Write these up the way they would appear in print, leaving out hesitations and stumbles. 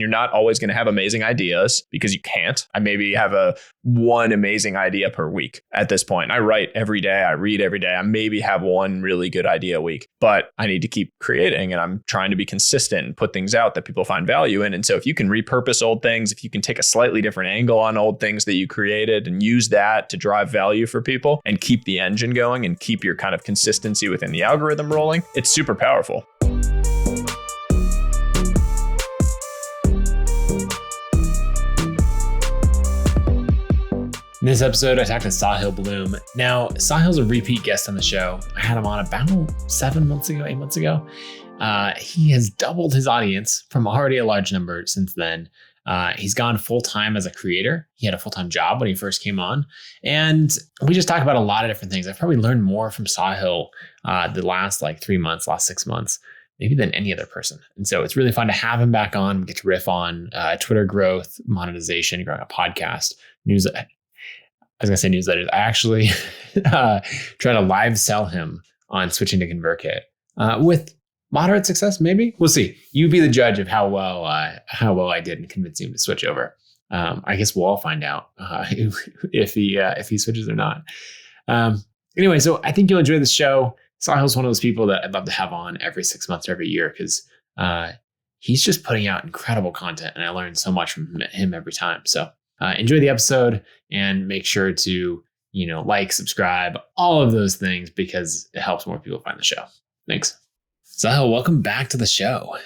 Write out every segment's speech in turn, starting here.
You're not always going to have amazing ideas because you can't. I maybe have one amazing idea per week at this point. I write every day. I read every day. I maybe have one really good idea a week, but I need to keep creating, and I'm trying to be consistent and put things out that people find value in. And so if you can repurpose old things, if you can take a slightly different angle on old things that you created and use that to drive value for people and keep the engine going and keep your kind of consistency within the algorithm rolling, it's super powerful. In this episode, I talked to Sahil Bloom. Now, Sahil's a repeat guest on the show. I had him on about 8 months ago. He has doubled his audience from already a large number since then. He's gone full-time as a creator. He had a full-time job when he first came on. And we just talk about a lot of different things. I've probably learned more from Sahil the last 3 months, last 6 months, maybe than any other person. And so it's really fun to have him back on. We get to riff on Twitter growth, monetization, growing a podcast, newsletters. I actually try to live sell him on switching to ConvertKit with moderate success, maybe. We'll see. You be the judge of how well I did in convincing him to switch over. I guess we'll all find out if he switches or not. Anyway, so I think you'll enjoy this show. Sahil's one of those people that I'd love to have on every 6 months or every year because he's just putting out incredible content, and I learn so much from him every time. So enjoy the episode and make sure to like, subscribe, all of those things because it helps more people find the show. Thanks. Sahil, welcome back to the show.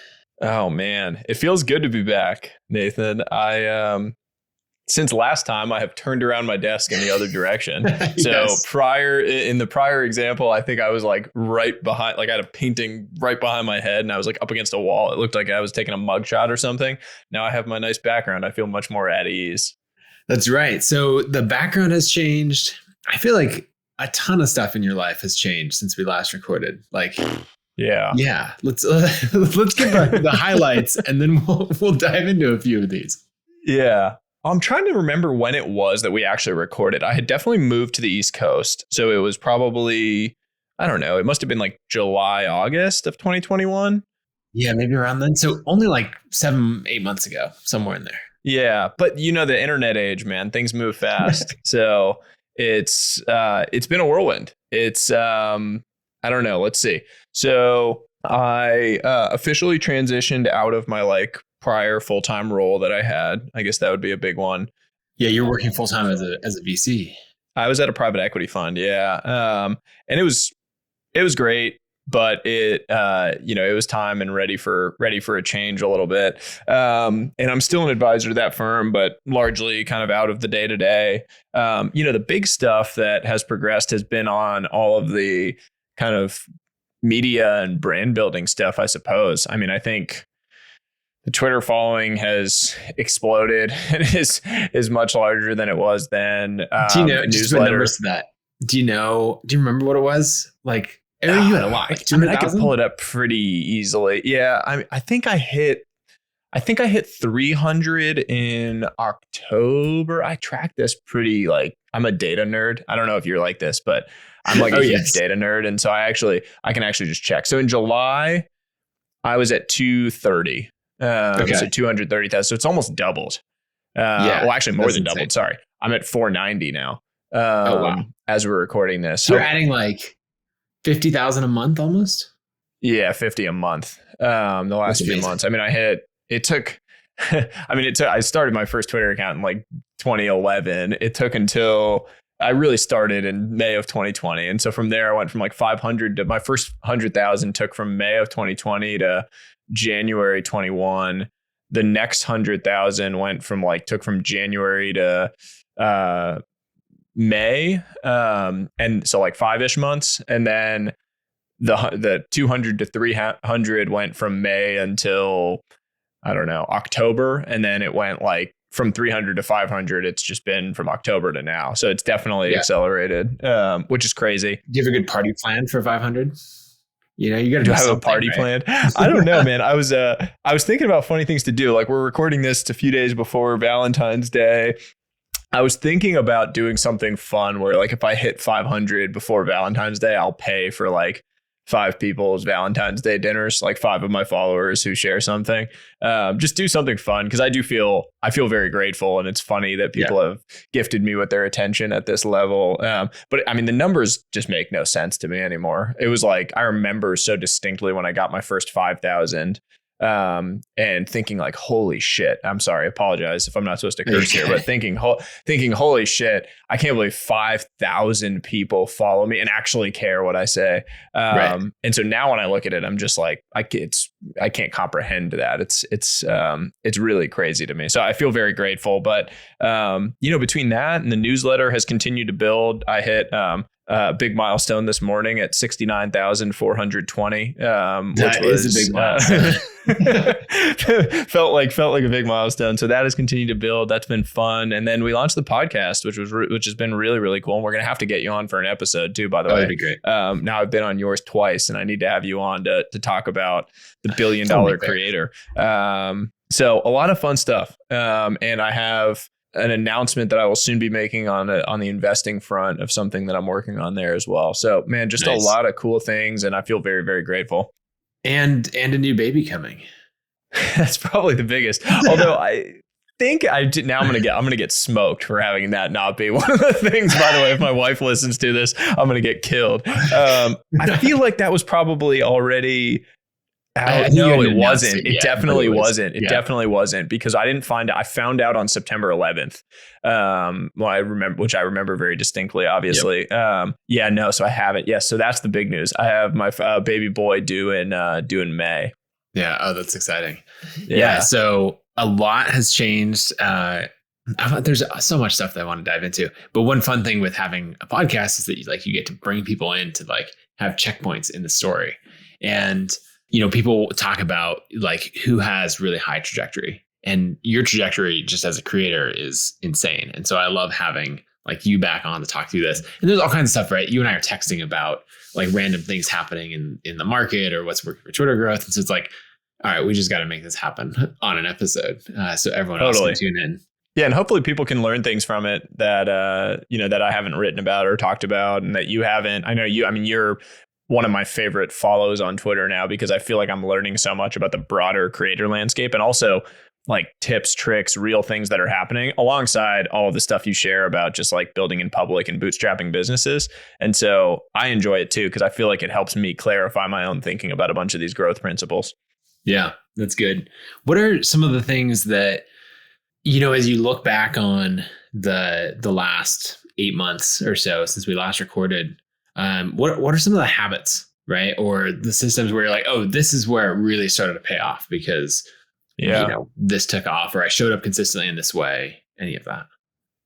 Oh man, it feels good to be back, Nathan. Since last time, I have turned around my desk in the other direction. Yes. So in the prior example, I think I was right behind, I had a painting right behind my head and I was up against a wall. It looked like I was taking a mugshot or something. Now I have my nice background. I feel much more at ease. That's right. So the background has changed. I feel like a ton of stuff in your life has changed since we last recorded. Yeah. Let's get the highlights and then we'll dive into a few of these. Yeah. I'm trying to remember when it was that we actually recorded. I had definitely moved to the East Coast. So it was probably, I don't know, it must have been July, August of 2021. Yeah, maybe around then. So only 7-8 months ago, somewhere in there. Yeah. But the internet age, man, things move fast. So it's been a whirlwind. It's, I don't know. Let's see. So I officially transitioned out of my prior full-time role that I had. I guess that would be a big one. Yeah, you're working full-time as a VC. I was at a private equity fund, yeah. And it was great, but it was time and ready for a change a little bit. And I'm still an advisor to that firm, but largely kind of out of the day-to-day. The big stuff that has progressed has been on all of the kind of media and brand building stuff, I suppose. I mean, I think the Twitter following has exploded and is much larger than it was then. Do you know just numbers to that? Do you remember what it was? You had a lot. I could pull it up pretty easily. Yeah, I think I hit 300 in October. I track this pretty I'm a data nerd. I don't know if you're like this, but I'm a huge data nerd, and so I can actually just check. So in July, I was at 230. So 230,000. So it's almost doubled. Well, actually more than doubled. Sorry. I'm at 490 now. Wow. As we're recording this. So you're adding 50,000 a month almost? Yeah, 50 a month. The last few months. I mean, I started my first Twitter account in 2011. It took until I really started in May of 2020. And so from there, I went from 500 to my first 100,000 took from May of 2020 to January 21. The next 100,000 took from January to May. And so 5-ish months. And then the 200 to 300 went from May until, I don't know, October. And then it went from 300 to 500. It's just been from October to now. So it's definitely accelerated, which is crazy. Do you have a good party plan for 500? You got to have a party planned. I don't know, man. I was thinking about funny things to do. We're recording this a few days before Valentine's Day. I was thinking about doing something fun where if I hit 500 before Valentine's Day, I'll pay for 5 people's Valentine's Day dinners, like 5 of my followers who share something. Just do something fun, because I feel very grateful, and it's funny that people have gifted me with their attention at this level. But I mean, the numbers just make no sense to me anymore. It was like, I remember so distinctly when I got my first 5,000. And thinking like, holy shit, I'm sorry, apologize if I'm not supposed to curse here, but thinking, holy shit, I can't believe 5,000 people follow me and actually care what I say. And so now when I look at it, I'm just like, I can't comprehend that. It's really crazy to me. So I feel very grateful, but, between that and the newsletter has continued to build, I hit, big milestone this morning at 69,420, which was a big milestone. felt like a big milestone. So that has continued to build. That's been fun. And then we launched the podcast, which has been really, really cool. And we're going to have to get you on for an episode too, by the way. That'd be great. Now I've been on yours twice, and I need to have you on to talk about the $1 billion creator. So a lot of fun stuff. And I have an announcement that I will soon be making on the investing front of something that I'm working on there as well. So man, just a lot of cool things, and I feel very, very grateful. And a new baby coming. That's probably the biggest. Although I think I'm gonna get smoked for having that not be one of the things. By the way, if my wife listens to this, I'm gonna get killed. I feel like that was probably already. No, it wasn't. It definitely wasn't. It definitely wasn't, because I didn't find it. I found out on September 11th. Which I remember very distinctly, obviously. Yep. So I haven't. Yes. So that's the big news. I have my baby boy due in May. Yeah. Oh, that's exciting. Yeah. So a lot has changed. There's so much stuff that I want to dive into, but one fun thing with having a podcast is that you get to bring people in to have checkpoints in the story. And people talk about who has really high trajectory, and your trajectory just as a creator is insane. And so I love having you back on to talk through this. And there's all kinds of stuff, right? You and I are texting about random things happening in the market or what's working for Twitter growth. And so it's all right, we just got to make this happen on an episode. So everyone else can tune in. Yeah. And hopefully people can learn things from it that, that I haven't written about or talked about, and that you haven't. You're one of my favorite follows on Twitter now, because I feel like I'm learning so much about the broader creator landscape, and also tips, tricks, real things that are happening alongside all of the stuff you share about just building in public and bootstrapping businesses. And so I enjoy it too, because I feel like it helps me clarify my own thinking about a bunch of these growth principles. Yeah, that's good. What are some of the things that, as you look back on the last 8 months or so since we last recorded, what are some of the habits, right? Or the systems where you're like, oh, this is where it really started to pay off because, this took off, or I showed up consistently in this way, any of that?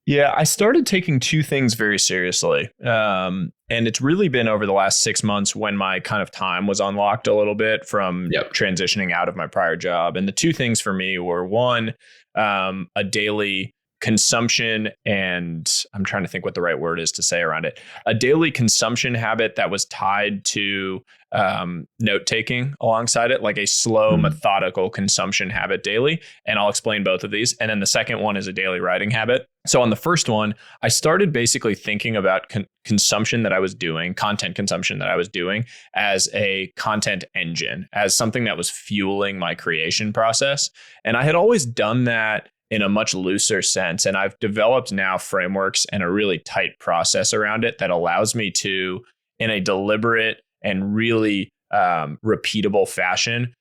Yeah, I started taking 2 things very seriously. And it's really been over the last 6 months when my kind of time was unlocked a little bit from transitioning out of my prior job. And the 2 things for me were, one, a daily consumption, and I'm trying to think what the right word is to say around it. A daily consumption habit that was tied to note taking alongside it, like a slow, methodical consumption habit daily. And I'll explain both of these. And then the second one is a daily writing habit. So on the first one, I started basically thinking about consumption that I was doing, content consumption that I was doing, as a content engine, as something that was fueling my creation process. And I had always done that in a much looser sense. And I've developed now frameworks and a really tight process around it that allows me to, in a deliberate and really repeatable fashion,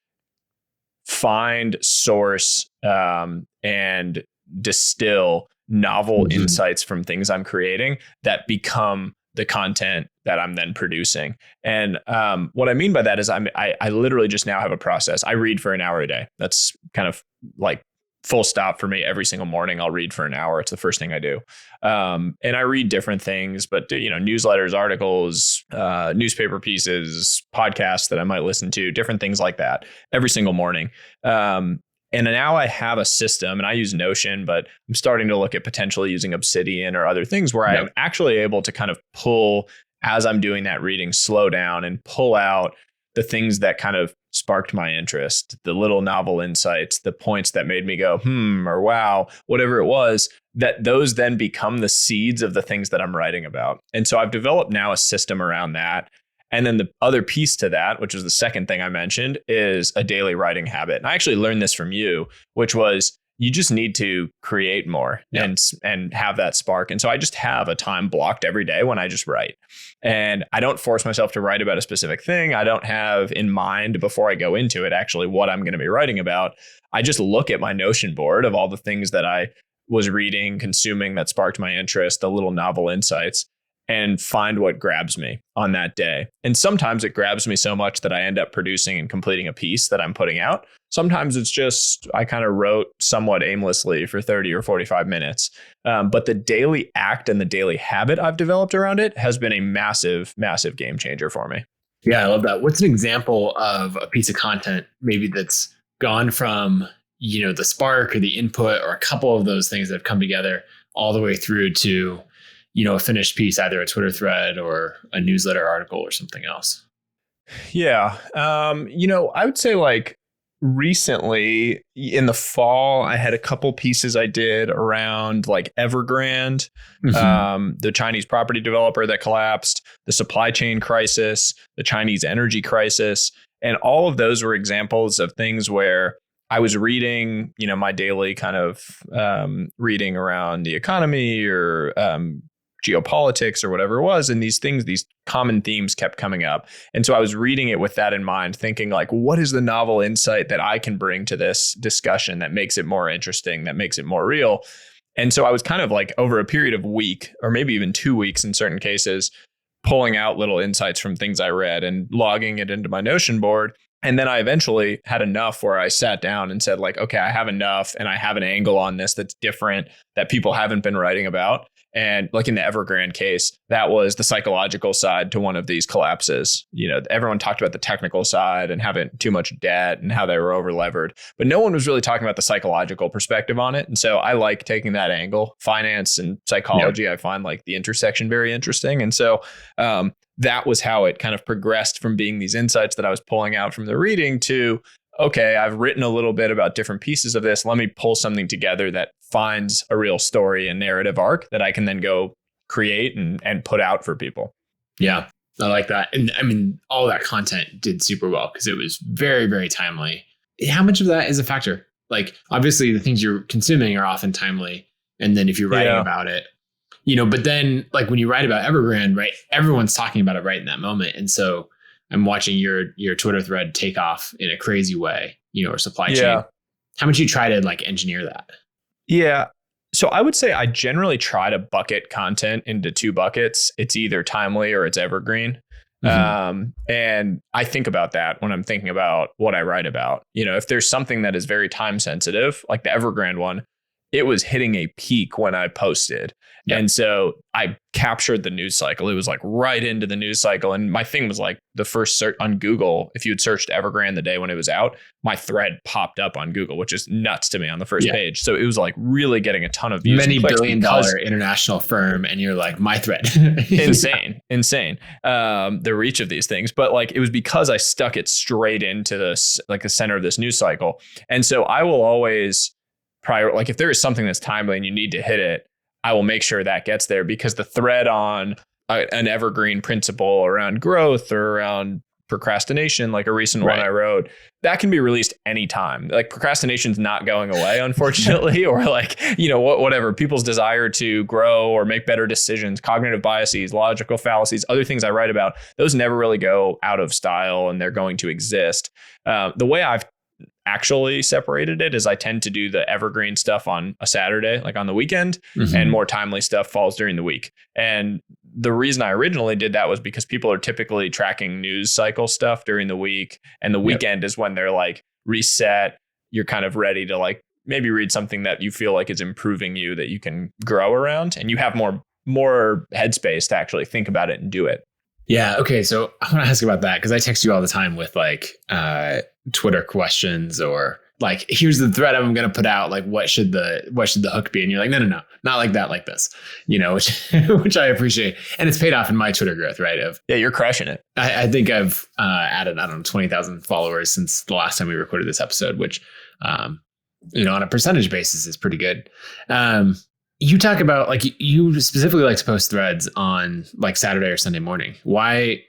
find, source, and distill novel insights from things I'm creating that become the content that I'm then producing. And what I mean by that is I literally just now have a process. I read for an hour a day. That's kind of full stop for me. Every single morning I'll read for an hour. It's the first thing I do. And I read different things, but newsletters, articles, newspaper pieces, podcasts that I might listen to, different things like that every single morning. And now I have a system, and I use Notion, but I'm starting to look at potentially using Obsidian or other things where I'm actually able to kind of pull, as I'm doing that reading, slow down and pull out the things that kind of sparked my interest, the little novel insights, the points that made me go, or wow, whatever it was, that those then become the seeds of the things that I'm writing about. And so I've developed now a system around that. And then the other piece to that, which is the second thing I mentioned, is a daily writing habit. And I actually learned this from you, which was you just need to create more and have that spark. And so I just have a time blocked every day when I just write. And I don't force myself to write about a specific thing. I don't have in mind before I go into it actually what I'm going to be writing about. I just look at my Notion board of all the things that I was reading, consuming that sparked my interest, the little novel insights, and find what grabs me on that day. And sometimes it grabs me so much that I end up producing and completing a piece that I'm putting out. Sometimes it's just, I kind of wrote somewhat aimlessly for 30 or 45 minutes. But the daily act and the daily habit I've developed around it has been a massive, massive game changer for me. Yeah, I love that. What's an example of a piece of content maybe that's gone from, the spark or the input or a couple of those things that have come together all the way through to, a finished piece, either a Twitter thread or a newsletter article or something else? Yeah. I would say like recently in the fall, I had a couple pieces I did around like Evergrande, the Chinese property developer that collapsed, the supply chain crisis, the Chinese energy crisis. And all of those were examples of things where I was reading, my daily kind of reading around the economy or geopolitics or whatever it was. And these common themes kept coming up. And so I was reading it with that in mind, thinking like, what is the novel insight that I can bring to this discussion that makes it more interesting, that makes it more real? And so I was kind of like over a period of a week or maybe even 2 weeks in certain cases, pulling out little insights from things I read and logging it into my Notion board. And then I eventually had enough where I sat down and said like, okay, I have enough and I have an angle on this that's different that people haven't been writing about. And like in the Evergrande case, that was the psychological side to one of these collapses. Everyone talked about the technical side and having too much debt and how they were over levered, but no one was really talking about the psychological perspective on it. And so I like taking that angle. Finance and psychology, I find like the intersection very interesting. And so that was how it kind of progressed from being these insights that I was pulling out from the reading to, okay, I've written a little bit about different pieces of this. Let me pull something together that finds a real story and narrative arc that I can then go create and put out for people. Yeah, I like that. And I mean, all that content did super well because it was very, very timely. How much of that is a factor? Like, obviously, the things you're consuming are often timely. And then if you're writing about it, but then like when you write about Evergrande, right, everyone's talking about it right in that moment. And so I'm watching your Twitter thread take off in a crazy way, or supply chain. How much you try to like engineer that? Yeah. So I would say I generally try to bucket content into 2 buckets. It's either timely or it's evergreen. And I think about that when I'm thinking about what I write about. If there's something that is very time sensitive, like the Evergrande one, it was hitting a peak when I posted. Yep. And so I captured the news cycle. It was like right into the news cycle. And my thing was like the first search on Google, if you had searched Evergrande the day when it was out, my thread popped up on Google, which is nuts to me on the first page. So it was like really getting a ton of views. Many billion-dollar international firm. And you're like, my thread. insane. The reach of these things. But like, it was because I stuck it straight into this, like the center of this news cycle. And so I will always like if there is something that's timely and you need to hit it, I will make sure that gets there because the thread on an evergreen principle around growth or around procrastination, like a recent one I wrote, that can be released anytime. Like procrastination's not going away, unfortunately, or like, whatever people's desire to grow or make better decisions, cognitive biases, logical fallacies, other things I write about, those never really go out of style and they're going to exist. The way I've actually separated it is I tend to do the evergreen stuff on a Saturday, like on the weekend, and more timely stuff falls during the week. And the reason I originally did that was because people are typically tracking news cycle stuff during the week. And the weekend is when they're like reset. You're kind of ready to like maybe read something that you feel like is improving you, that you can grow around, and you have more headspace to actually think about it and do it. Yeah. Okay. So I want to ask about that because I text you all the time with like Twitter questions or like, here's the thread I'm going to put out. Like, what should the hook be? And you're like, no, not like that, like this, which I appreciate. And it's paid off in my Twitter growth, right? You're crushing it. I think I've added, 20,000 followers since the last time we recorded this episode, which, on a percentage basis is pretty good. You talk about like you specifically like to post threads on like Saturday or Sunday morning. Why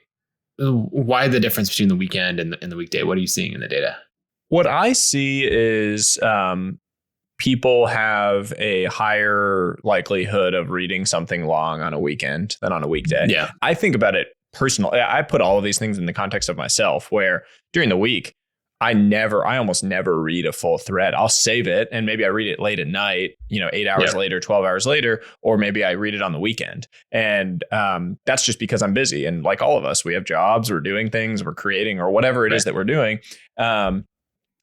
why the difference between the weekend and the weekday? What are you seeing in the data? What I see is people have a higher likelihood of reading something long on a weekend than on a weekday. Yeah. I think about it personally. I put all of these things in the context of myself, where during the week, I almost never read a full thread. I'll save it and maybe I read it late at night, 8 hours later, 12 hours later, or maybe I read it on the weekend. And that's just because I'm busy. And like all of us, we have jobs, we're doing things, we're creating, or whatever it is that we're doing.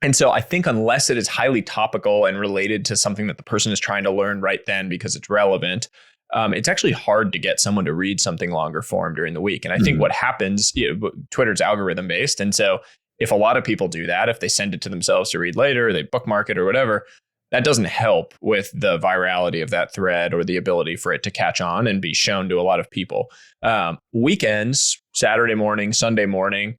And so I think unless it is highly topical and related to something that the person is trying to learn right then because it's relevant, it's actually hard to get someone to read something longer form during the week. And I think what happens, Twitter's algorithm based. And so if a lot of people do that, if they send it to themselves to read later, they bookmark it or whatever, that doesn't help with the virality of that thread or the ability for it to catch on and be shown to a lot of people. Weekends, Saturday morning, Sunday morning,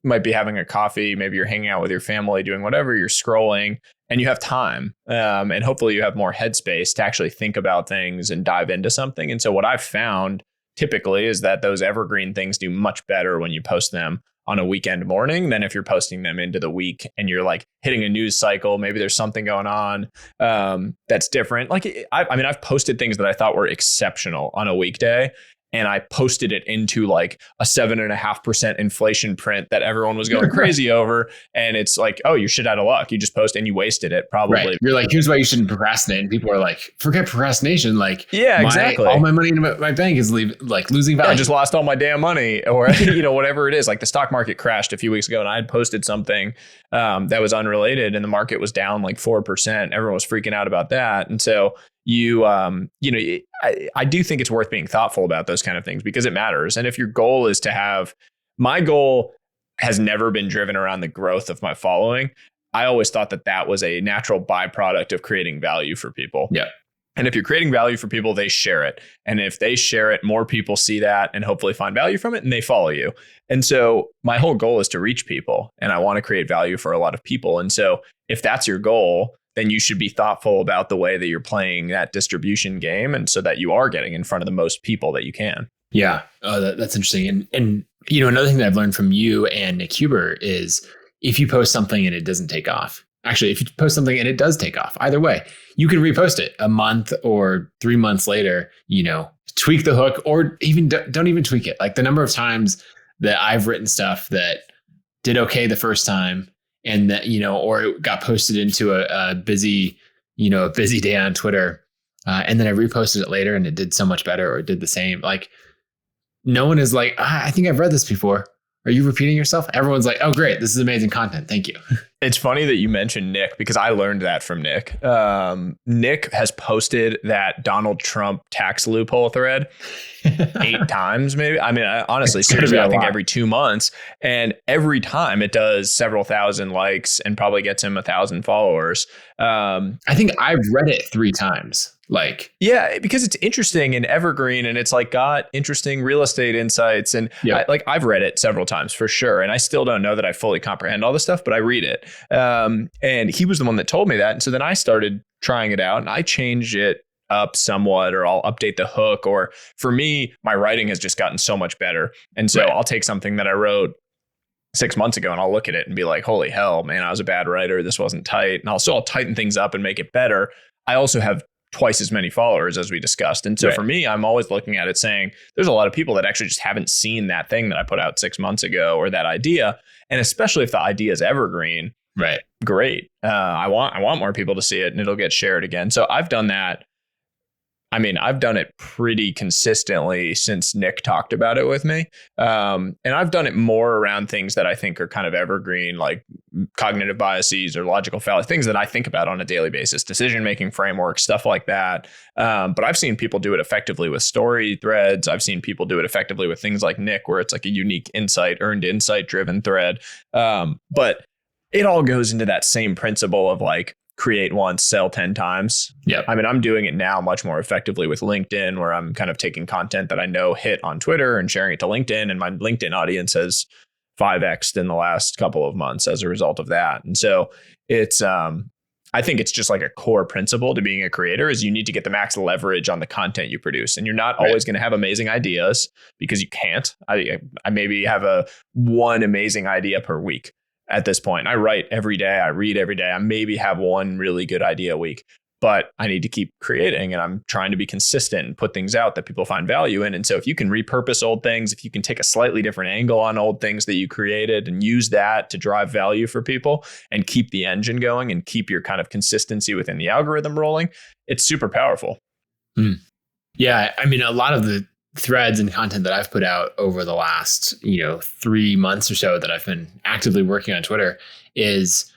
you might be having a coffee, maybe you're hanging out with your family, doing whatever, you're scrolling, and you have time. And hopefully you have more headspace to actually think about things and dive into something. And so what I've found typically is that those evergreen things do much better when you post them on a weekend morning than if you're posting them into the week and you're like hitting a news cycle. Maybe there's something going on that's different. Like, I've posted things that I thought were exceptional on a weekday, and I posted it into like a 7.5% inflation print that everyone was going crazy over. And it's like, oh, you're shit out of luck. You just post and you wasted it probably. Right. You're like, here's why you shouldn't procrastinate. And people are like, forget procrastination. Like, yeah, exactly. All my money in my bank is losing value. I just lost all my damn money, or whatever it is. Like the stock market crashed a few weeks ago and I had posted something that was unrelated and the market was down like 4%. Everyone was freaking out about that. And so I do think it's worth being thoughtful about those kind of things because it matters. And if your goal is to have, my goal has never been driven around the growth of my following. I always thought that was a natural byproduct of creating value for people. Yeah. And if you're creating value for people, they share it. And if they share it, more people see that and hopefully find value from it and they follow you. And so my whole goal is to reach people and I want to create value for a lot of people. And so if that's your goal, then you should be thoughtful about the way that you're playing that distribution game and so that you are getting in front of the most people that you can. Yeah. Oh, that's interesting. And another thing that I've learned from you and Nick Huber is if you post something and it doesn't take off, actually, if you post something and it does take off, either way, you can repost it a month or 3 months later, tweak the hook or even don't even tweak it. Like the number of times that I've written stuff that did okay the first time and that, or it got posted into a busy day on Twitter. And then I reposted it later and it did so much better or it did the same. Like no one is like, I think I've read this before. Are you repeating yourself? Everyone's like, oh, great. This is amazing content. Thank you. It's funny that you mentioned Nick because I learned that from Nick. Nick has posted that Donald Trump tax loophole thread 8 times, maybe. I mean, honestly, seriously, I think every 2 months. And every time it does several thousand likes and probably gets him 1,000 followers. I think I've read it 3 times. Yeah, because it's interesting and evergreen and it's like got interesting real estate insights. And I've read it several times for sure. And I still don't know that I fully comprehend all this stuff, but I read it. And he was the one that told me that. And so then I started trying it out and I changed it up somewhat, or I'll update the hook. Or for me, my writing has just gotten so much better. And so I'll take something that I wrote 6 months ago and I'll look at it and be like, holy hell, man, I was a bad writer. This wasn't tight. And I'll tighten things up and make it better. I also have twice as many followers as we discussed. And so for me, I'm always looking at it saying there's a lot of people that actually just haven't seen that thing that I put out 6 months ago or that idea. And especially if the idea is evergreen, great. I want more people to see it and it'll get shared again. So I've done that. I mean, I've done it pretty consistently since Nick talked about it with me. And I've done it more around things that I think are kind of evergreen, like cognitive biases or logical fallacies, things that I think about on a daily basis, decision-making frameworks, stuff like that. But I've seen people do it effectively with story threads. I've seen people do it effectively with things like Nick, where it's like a unique insight, earned insight driven thread. But it all goes into that same principle of like, create once, sell 10 times. Yeah. I mean, I'm doing it now much more effectively with LinkedIn, where I'm kind of taking content that I know hit on Twitter and sharing it to LinkedIn. And my LinkedIn audience has 5x'd in the last couple of months as a result of that. And so it's I think it's just like a core principle to being a creator is you need to get the max leverage on the content you produce. And you're not always going to have amazing ideas because you can't. I maybe have one amazing idea per week at this point. I write every day. I read every day. I maybe have one really good idea a week, but I need to keep creating, and I'm trying to be consistent and put things out that people find value in. And so if you can repurpose old things, if you can take a slightly different angle on old things that you created and use that to drive value for people and keep the engine going and keep your kind of consistency within the algorithm rolling, it's super powerful. Yeah. I mean, a lot of the threads and content that I've put out over the last, 3 months or so that I've been actively working on Twitter is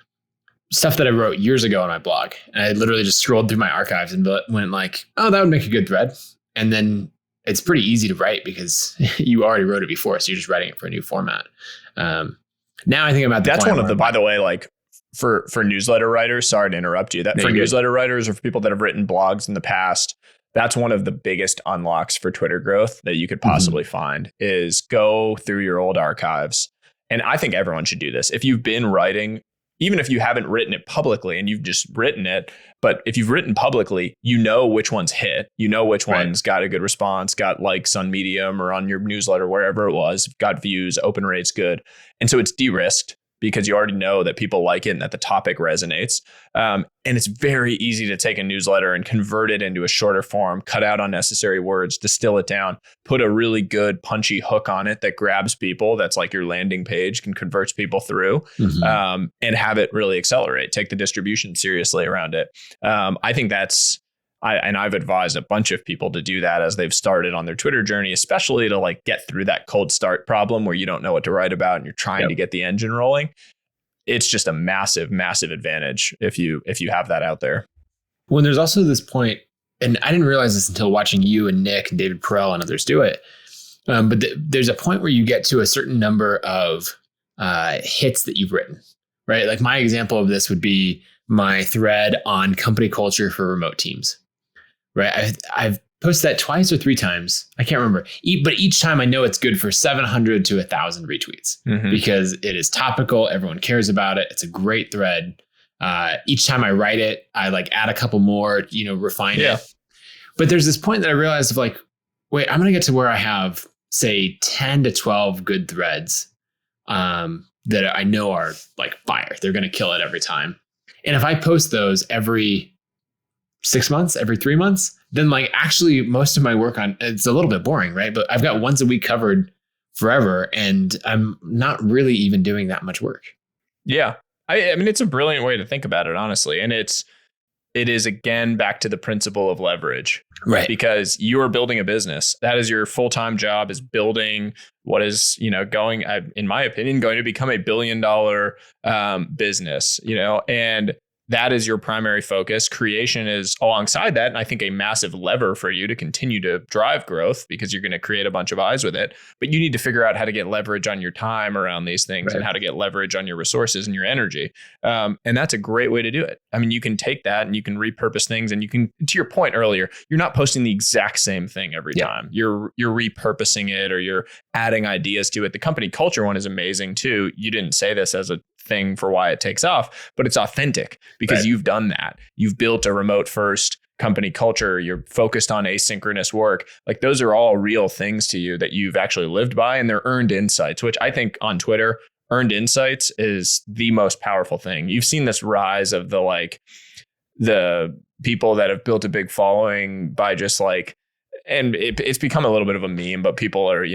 stuff that I wrote years ago on my blog. And I literally just scrolled through my archives and went like, oh, that would make a good thread. And then it's pretty easy to write because you already wrote it before. So you're just writing it for a new format. Now I think about that's one of the, by the way, like for newsletter writers, sorry to interrupt you, that for newsletter writers or for people that have written blogs in the past, that's one of the biggest unlocks for Twitter growth that you could possibly find is go through your old archives. And I think everyone should do this. If you've been writing, even if you haven't written it publicly and you've just written it, but if you've written publicly, you know which ones hit, you know which ones got a good response, got likes on Medium or on your newsletter, wherever it was, got views, open rates good. And so it's de-risked because you already know that people like it and that the topic resonates. And it's very easy to take a newsletter and convert it into a shorter form, cut out unnecessary words, distill it down, put a really good punchy hook on it that grabs people. That's like your landing page, can convert people through, and have it really accelerate, take the distribution seriously around it. I think I've advised a bunch of people to do that as they've started on their Twitter journey, especially to like get through that cold start problem where you don't know what to write about and you're trying to get the engine rolling. It's just a massive, massive advantage if you have that out there. Well, there's also this point, and I didn't realize this until watching you and Nick and David Perel and others do it. But there's a point where you get to a certain number of hits that you've written, right? Like my example of this would be my thread on company culture for remote teams. Right. I've posted that twice or 3 times. I can't remember. But each time I know it's good for 700 to 1,000 retweets because it is topical. Everyone cares about it. It's a great thread. Each time I write it, I like add a couple more, refine it. But there's this point that I realized of like, wait, I'm going to get to where I have, say, 10 to 12 good threads that I know are like fire. They're going to kill it every time. And if I post those every 6 months, every 3 months, then like actually most of my work on it's a little bit boring, right? But I've got once a week covered forever and I'm not really even doing that much work. Yeah. I mean, it's a brilliant way to think about it, honestly. And it is again, back to the principle of leverage, right? Because you are building a business. That is your full-time job, is building what is, going, in my opinion, going to become $1 billion business, and that is your primary focus. Creation is alongside that. And I think a massive lever for you to continue to drive growth because you're going to create a bunch of eyes with it. But you need to figure out how to get leverage on your time around these things and how to get leverage on your resources and your energy. And that's a great way to do it. I mean, you can take that and you can repurpose things and you can, to your point earlier, you're not posting the exact same thing every time. You're repurposing it or you're adding ideas to it. The company culture one is amazing too. You didn't say this as a thing for why it takes off, but it's authentic because you've done that. You've built a remote first company culture. You're focused on asynchronous work. Like those are all real things to you that you've actually lived by, and they're earned insights, which I think on Twitter, earned insights is the most powerful thing. You've seen this rise of the people that have built a big following by just like, and it's become a little bit of a meme, but people are,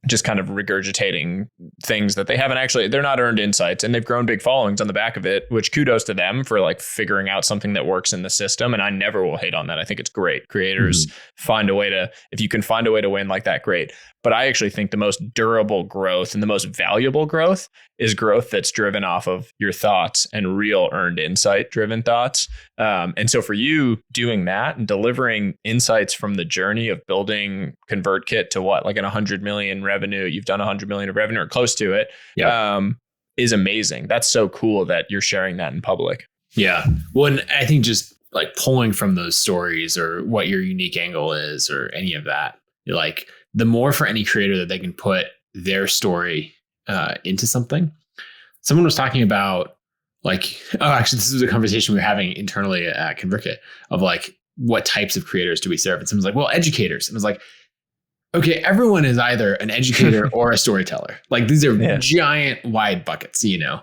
just kind of regurgitating things that they haven't actually, they're not earned insights, and they've grown big followings on the back of it, which kudos to them for like figuring out something that works in the system. And I never will hate on that. I think it's great. Creators find a way to, if you can find a way to win like that, great. But I actually think the most durable growth and the most valuable growth is growth that's driven off of your thoughts and real earned insight driven thoughts. And so for you doing that and delivering insights from the journey of building Convertkit to what, like an 100 million revenue, you've done 100 million of revenue or close to it, is amazing. That's so cool that you're sharing that in public. Yeah. Well, and I think just like pulling from those stories or what your unique angle is or any of that, like the more for any creator that they can put their story into something. Someone was talking about Like, oh, actually, this was a conversation we were having internally at Conversionkit of like, what types of creators do we serve? And someone's like, well, educators. And I was like, okay, everyone is either an educator or a storyteller. Like these are giant wide buckets, you know.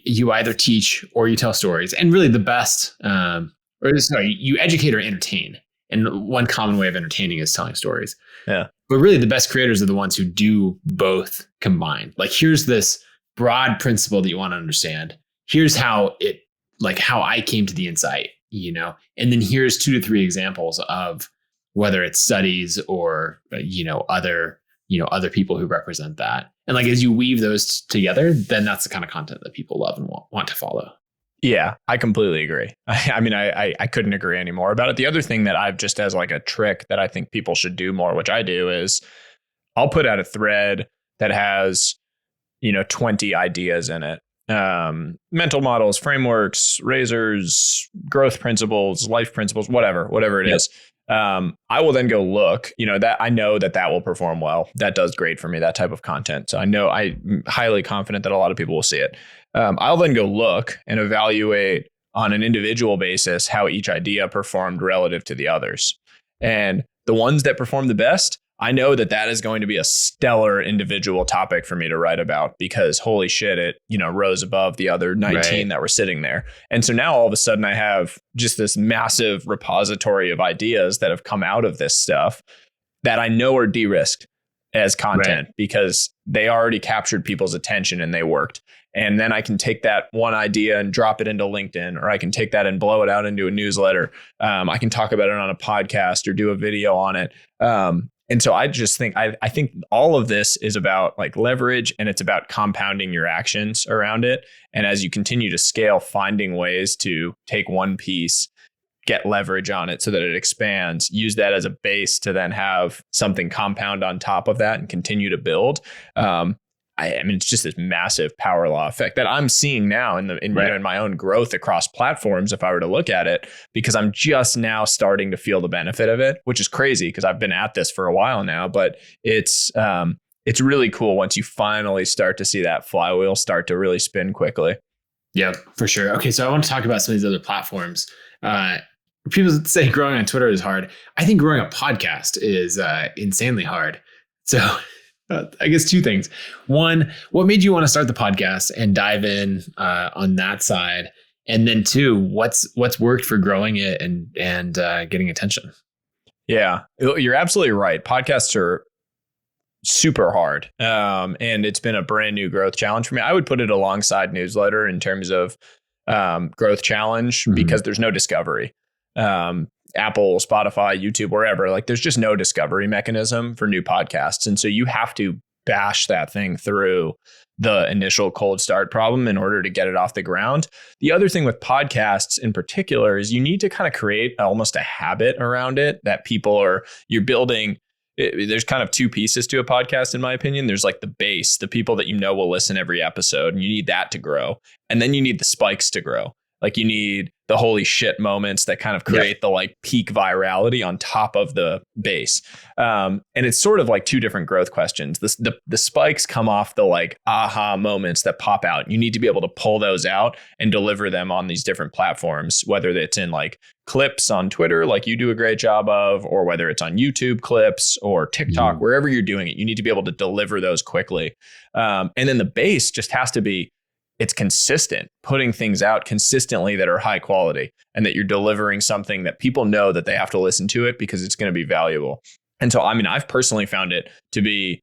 You either teach or you tell stories. And really the best, you educate or entertain. And one common way of entertaining is telling stories. Yeah. But really the best creators are the ones who do both combined. Like here's this broad principle that you want to understand. Here's how I came to the insight, you know, and then here's 2 to 3 examples of whether it's studies or, other people who represent that. And like, as you weave those together, then that's the kind of content that people love and want to follow. Yeah, I completely agree. I mean, I couldn't agree anymore about it. The other thing that I've just as like a trick that I think people should do more, which I do, is I'll put out a thread that has, 20 ideas in it. Mental models, frameworks, razors, growth principles, life principles, whatever it is. I will then go look, that I know that will perform well. That does great for me, that type of content. So I'm highly confident that a lot of people will see it. I'll then go look and evaluate on an individual basis how each idea performed relative to the others. And the ones that perform the best, I know that is going to be a stellar individual topic for me to write about because holy shit, it, rose above the other 19 that were sitting there. And so now all of a sudden I have just this massive repository of ideas that have come out of this stuff that I know are de-risked as content because they already captured people's attention and they worked. And then I can take that one idea and drop it into LinkedIn, or I can take that and blow it out into a newsletter. I can talk about it on a podcast or do a video on it. And so I just think, I think all of this is about like leverage, and it's about compounding your actions around it. And as you continue to scale, finding ways to take one piece, get leverage on it so that it expands, use that as a base to then have something compound on top of that and continue to build. I mean, it's just this massive power law effect that I'm seeing now in my own growth across platforms, if I were to look at it, because I'm just now starting to feel the benefit of it, which is crazy because I've been at this for a while now, but it's really cool once you finally start to see that flywheel start to really spin quickly. Yeah, for sure. Okay. So I want to talk about some of these other platforms. People say growing on Twitter is hard. I think growing a podcast is insanely hard. So I guess 2 things. One, what made you want to start the podcast and dive in on that side? And then 2, what's worked for growing it and getting attention? Yeah, you're absolutely right. Podcasts are super hard. And it's been a brand new growth challenge for me. I would put it alongside newsletter in terms of growth challenge because there's no discovery. Apple, Spotify, YouTube, wherever, like there's just no discovery mechanism for new podcasts. And so you have to bash that thing through the initial cold start problem in order to get it off the ground. The other thing with podcasts in particular is you need to kind of create almost a habit around it that you're building. There's kind of 2 pieces to a podcast, in my opinion. There's like the base, the people that will listen every episode, and you need that to grow. And then you need the spikes to grow. Like you need the holy shit moments that kind of create the like peak virality on top of the base. And it's sort of like 2 different growth questions. The spikes come off the like aha moments that pop out. You need to be able to pull those out and deliver them on these different platforms, whether it's in like clips on Twitter, like you do a great job of, or whether it's on YouTube clips or TikTok, wherever you're doing it, you need to be able to deliver those quickly. And then the base just has to be, it's consistent, putting things out consistently that are high quality and that you're delivering something that people know that they have to listen to it because it's going to be valuable. And so, I mean, I've personally found it to be,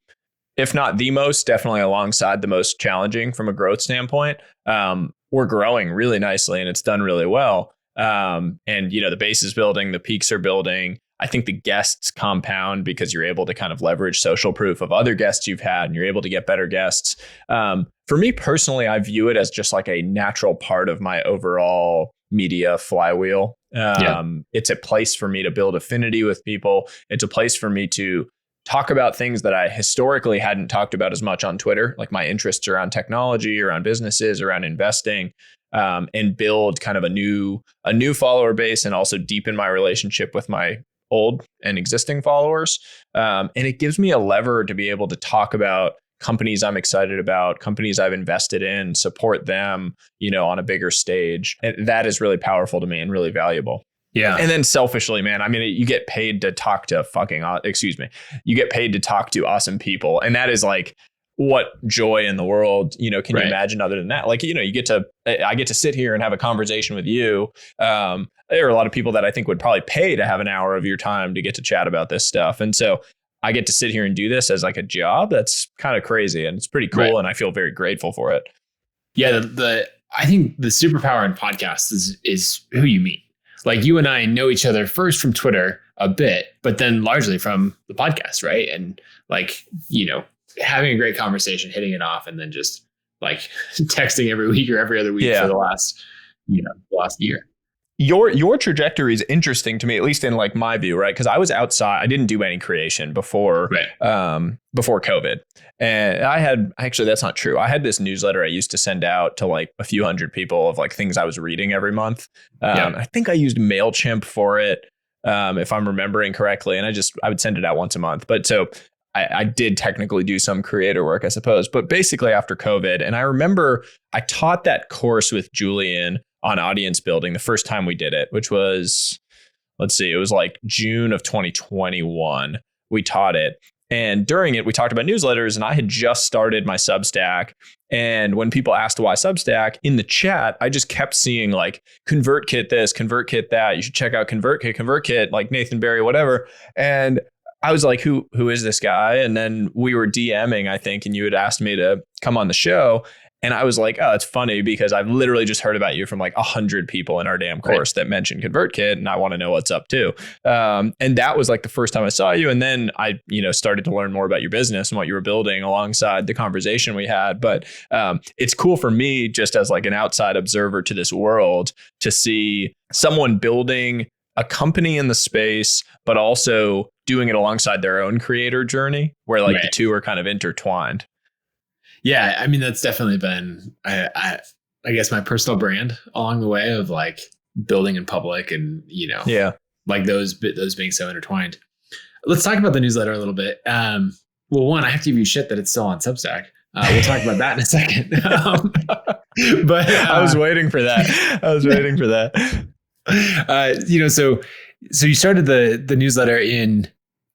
if not the most, definitely alongside the most challenging from a growth standpoint. We're growing really nicely and it's done really well. And, the base is building, the peaks are building. I think the guests compound because you're able to kind of leverage social proof of other guests you've had and you're able to get better guests. For me personally, I view it as just like a natural part of my overall media flywheel. It's a place for me to build affinity with people. It's a place for me to talk about things that I historically hadn't talked about as much on Twitter, like my interests around technology, around businesses, around investing. And build kind of a new follower base and also deepen my relationship with my old and existing followers. And it gives me a lever to be able to talk about companies I'm excited about, companies I've invested in, support them, on a bigger stage. And that is really powerful to me and really valuable. Yeah. And then selfishly, man, I mean, you get paid to talk to you get paid to talk to awesome people. And that is like, what joy in the world, can you imagine other than that? Like, I get to sit here and have a conversation with you. There are a lot of people that I think would probably pay to have an hour of your time to get to chat about this stuff. And so I get to sit here and do this as like a job. That's kind of crazy and it's pretty cool. Right. And I feel very grateful for it. Yeah. I think the superpower in podcasts is who you meet. Like you and I know each other first from Twitter a bit, but then largely from the podcast. Right. And like, having a great conversation, hitting it off, and then just like texting every week or every other week for the last year. Your trajectory is interesting to me, at least in like my view, right? Because I was outside, I didn't do any creation before COVID, and that's not true. I had this newsletter I used to send out to like a few hundred people of like things I was reading every month. I think I used MailChimp for it, if I'm remembering correctly, and I would send it out once a month. But so I did technically do some creator work, I suppose, but basically after COVID. And I remember I taught that course with Julian on audience building the first time we did it, which was, it was like June of 2021. We taught it. And during it, we talked about newsletters, and I had just started my Substack. And when people asked why Substack in the chat, I just kept seeing like ConvertKit this, ConvertKit that. You should check out ConvertKit, like Nathan Barry, whatever. And I was like, who is this guy? And then we were DMing, I think, and you had asked me to come on the show. And I was like, oh, it's funny because I've literally just heard about you from like 100 people in our damn course that mentioned ConvertKit, and I want to know what's up too. And that was like the first time I saw you. And then I, started to learn more about your business and what you were building alongside the conversation we had. But it's cool for me just as like an outside observer to this world to see someone building a company in the space, but also doing it alongside their own creator journey where like the two are kind of intertwined. Yeah. I mean, that's definitely been, I guess my personal brand along the way of like building in public and, like those being so intertwined. Let's talk about the newsletter a little bit. Well, one, I have to give you shit that it's still on Substack. We'll talk about that in a second. But I was waiting for that. So you started the newsletter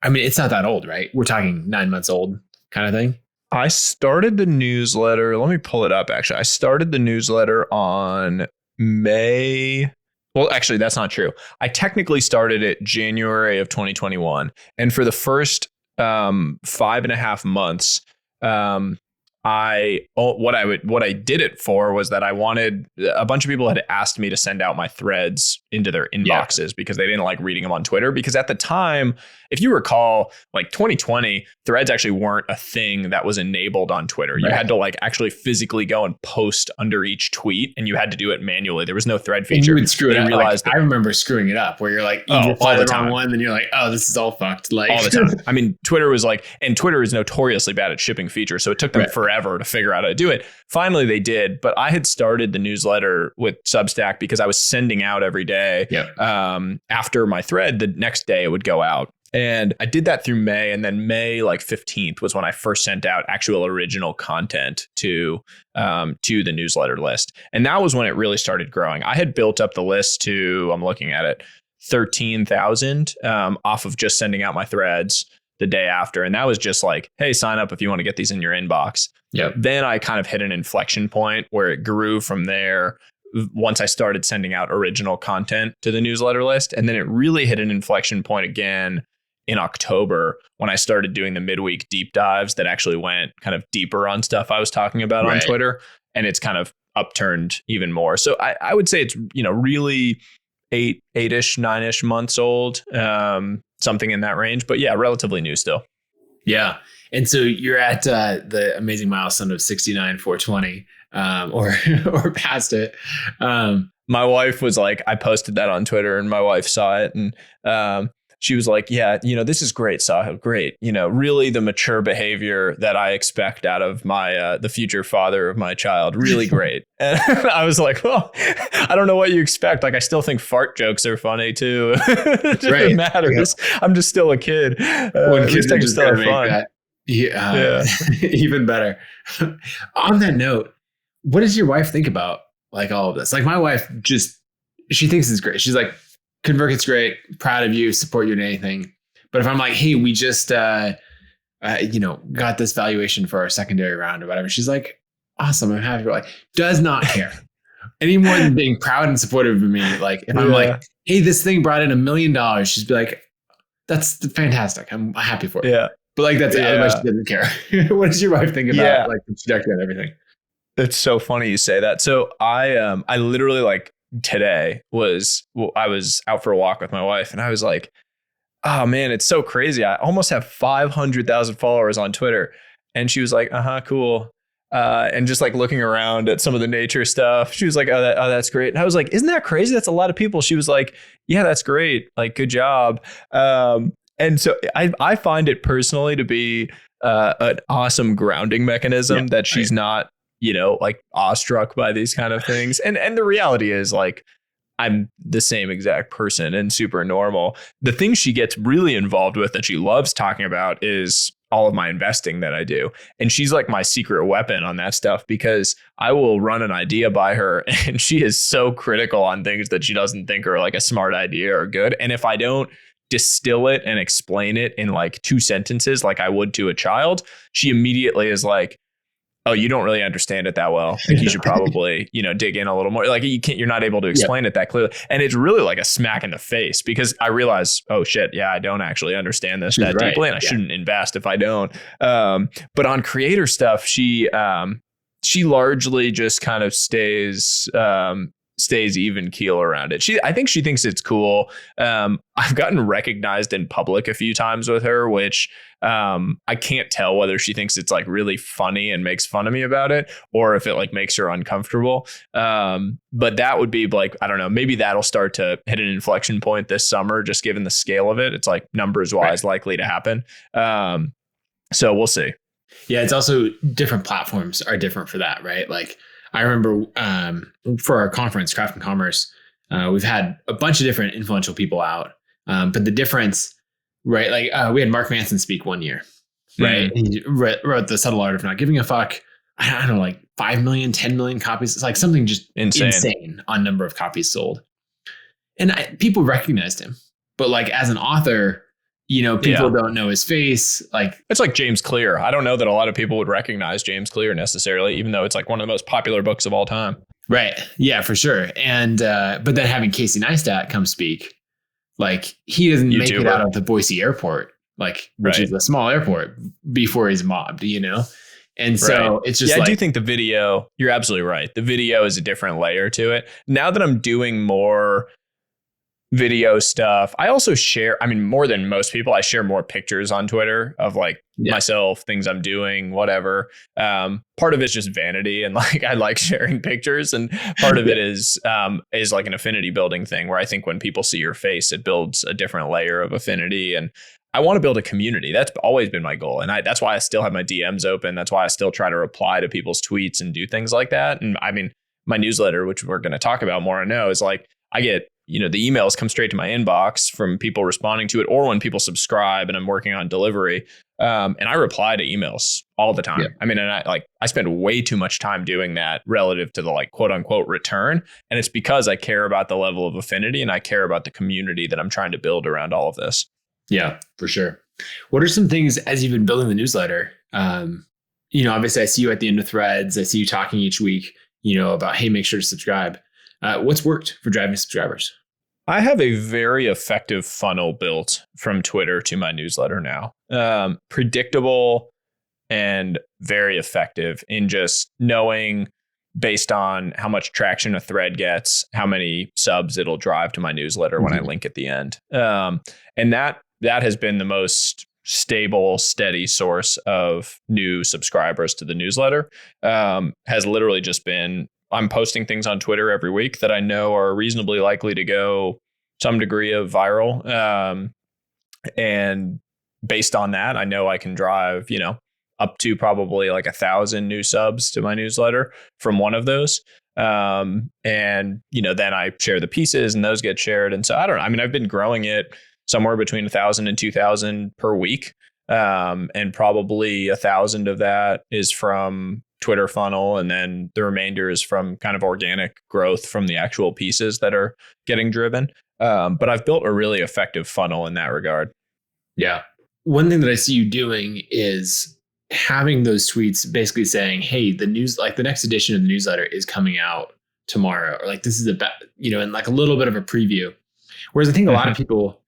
it's not that old, right? We're talking 9 months old kind of thing. I started the newsletter. Let me pull it up. Actually, I started the newsletter on May. Well, actually, that's not true. I technically started it January of 2021. And for the first 5.5 months, what I did it for was that I wanted, a bunch of people had asked me to send out my threads into their inboxes because they didn't like reading them on Twitter. Because at the time, if you recall, like 2020, threads actually weren't a thing that was enabled on Twitter. You had to like actually physically go and post under each tweet, and you had to do it manually. There was no thread feature. And you would screw it up. I remember screwing it up where you're like, you reply the wrong one, then you're like, oh, this is all fucked. Like all the time. I mean, Twitter was like, and Twitter is notoriously bad at shipping features. So it took them forever to figure out how to do it. Finally, they did. But I had started the newsletter with Substack because I was sending out every day. After my thread, the next day it would go out. And I did that through May. And then May like 15th was when I first sent out actual original content to the newsletter list. And that was when it really started growing. I had built up the list to, I'm looking at it, 13,000 off of just sending out my threads the day after. And that was just like, hey, sign up if you want to get these in your inbox. Then I kind of hit an inflection point where it grew from there once I started sending out original content to the newsletter list. And then it really hit an inflection point again in October when I started doing the midweek deep dives that actually went kind of deeper on stuff I was talking about on Twitter. And it's kind of upturned even more. So I would say it's, really 8-ish, 9-ish months old, something in that range. But yeah, relatively new still. Yeah. And so you're at the amazing milestone of 69,420 or past it. My wife was like, I posted that on Twitter and my wife saw it. And she was like, yeah, this is great, Sahil. Great. Really the mature behavior that I expect out of my the future father of my child. Really great. And I was like, well, I don't know what you expect. Like, I still think fart jokes are funny, too. It matters. I'm just still a kid. When kids are just still fun. Yeah, even better. On that note, what does your wife think about like all of this? Like my wife she thinks it's great. She's like, ConvertKit's great, proud of you, support you in anything. But if I'm like, hey, we just got this valuation for our secondary round or whatever, she's like, awesome, I'm happy. Like, does not care any more than being proud and supportive of me. Like if I'm like, hey, this thing brought in $1 million, she's be like, that's fantastic. I'm happy for it. Yeah. But like that's otherwise she doesn't care. What does your wife think about like the trajectory and everything? It's so funny you say that. So I literally like today I was out for a walk with my wife and I was like, oh man, it's so crazy. I almost have 500,000 followers on Twitter. And she was like, cool. And just like looking around at some of the nature stuff, she was like, that's great. And I was like, isn't that crazy? That's a lot of people. She was like, yeah, that's great. Like, good job. And so I find it personally to be an awesome grounding mechanism that she's not, like awestruck by these kind of things. And the reality is like, I'm the same exact person and super normal. The thing she gets really involved with that she loves talking about is all of my investing that I do. And she's like my secret weapon on that stuff because I will run an idea by her and she is so critical on things that she doesn't think are like a smart idea or good. And if I don't distill it and explain it in like 2 sentences like I would to a child, she immediately is like, oh, you don't really understand it that well. Like you should probably, dig in a little more. Like you're not able to explain it that clearly. And it's really like a smack in the face because I realize, oh shit, yeah, I don't actually understand this that deeply and I shouldn't invest if I don't. But on creator stuff, she largely just kind of stays even keel around it. I think she thinks it's cool. I've gotten recognized in public a few times with her, which I can't tell whether she thinks it's like really funny and makes fun of me about it or if it like makes her uncomfortable. But that would be like, I don't know, maybe that'll start to hit an inflection point this summer, just given the scale of it. It's like numbers wise likely to happen. So we'll see. Yeah. It's also different platforms are different for that, right? Like I remember for our conference, Craft and Commerce, we've had a bunch of different influential people out. But the difference, right? Like we had Mark Manson speak one year, right? Mm-hmm. He wrote The Subtle Art of Not Giving a Fuck. I don't know, like 5 million, 10 million copies. It's like something just insane on number of copies sold. And people recognized him. But like as an author, people don't know his face. Like it's like James Clear. I don't know that a lot of people would recognize James Clear necessarily, even though it's like one of the most popular books of all time. Right. Yeah, for sure. And but then having Casey Neistat come speak, like he doesn't make it out of the Boise airport, like which is a small airport before he's mobbed, And so it's just I do think the video, you're absolutely right. The video is a different layer to it. Now that I'm doing more video stuff, I also share, more than most people, I share more pictures on Twitter of like myself, things I'm doing, whatever. Part of it's just vanity and like I like sharing pictures, and part of it is like an affinity building thing where I think when people see your face, it builds a different layer of affinity. And I want to build a community. That's always been my goal. And that's why I still have my DMs open. That's why I still try to reply to people's tweets and do things like that. And my newsletter, which we're going to talk about more, I know is like, I get, the emails come straight to my inbox from people responding to it, or when people subscribe and I'm working on delivery. And I reply to emails all the time. Yeah. And I spend way too much time doing that relative to the like quote unquote return. And it's because I care about the level of affinity and I care about the community that I'm trying to build around all of this. Yeah, for sure. What are some things as you've been building the newsletter? Obviously I see you at the end of threads. I see you talking each week, about, hey, make sure to subscribe. What's worked for driving subscribers? I have a very effective funnel built from Twitter to my newsletter now. Predictable and very effective in just knowing based on how much traction a thread gets, how many subs it'll drive to my newsletter when I link at the end. And that has been the most stable, steady source of new subscribers to the newsletter. Has literally just been, I'm posting things on Twitter every week that I know are reasonably likely to go some degree of viral. And based on that, I know I can drive, up to probably like 1,000 new subs to my newsletter from one of those. And, then I share the pieces and those get shared. And so I've been growing it somewhere between 1,000 and 2,000 per week. And probably 1,000 of that is from Twitter funnel. And then the remainder is from kind of organic growth from the actual pieces that are getting driven. But I've built a really effective funnel in that regard. Yeah. One thing that I see you doing is having those tweets basically saying, hey, the next edition of the newsletter is coming out tomorrow, or like this is about, and like a little bit of a preview. Whereas I think a lot of people,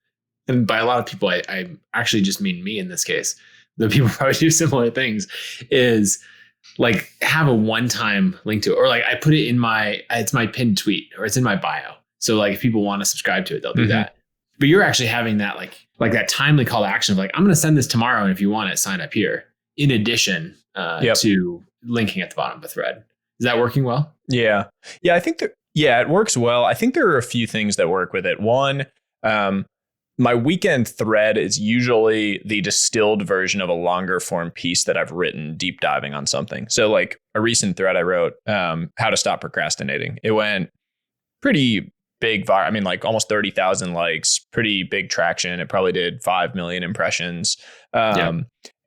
and by a lot of people, I actually just mean me in this case, the people probably do similar things, is like have a one-time link to it, or like I put it in it's my pinned tweet, or it's in my bio. So like if people want to subscribe to it, they'll do that. But you're actually having that like that timely call to action of like, I'm going to send this tomorrow, and if you want it, sign up here. In addition to linking at the bottom of the thread. Is that working well? Yeah. I think it works well. I think there are a few things that work with it. One, my weekend thread is usually the distilled version of a longer form piece that I've written deep diving on something. So like a recent thread I wrote, how to stop procrastinating. It went pretty big, I mean, like almost 30,000 likes, pretty big traction. It probably did 5 million impressions.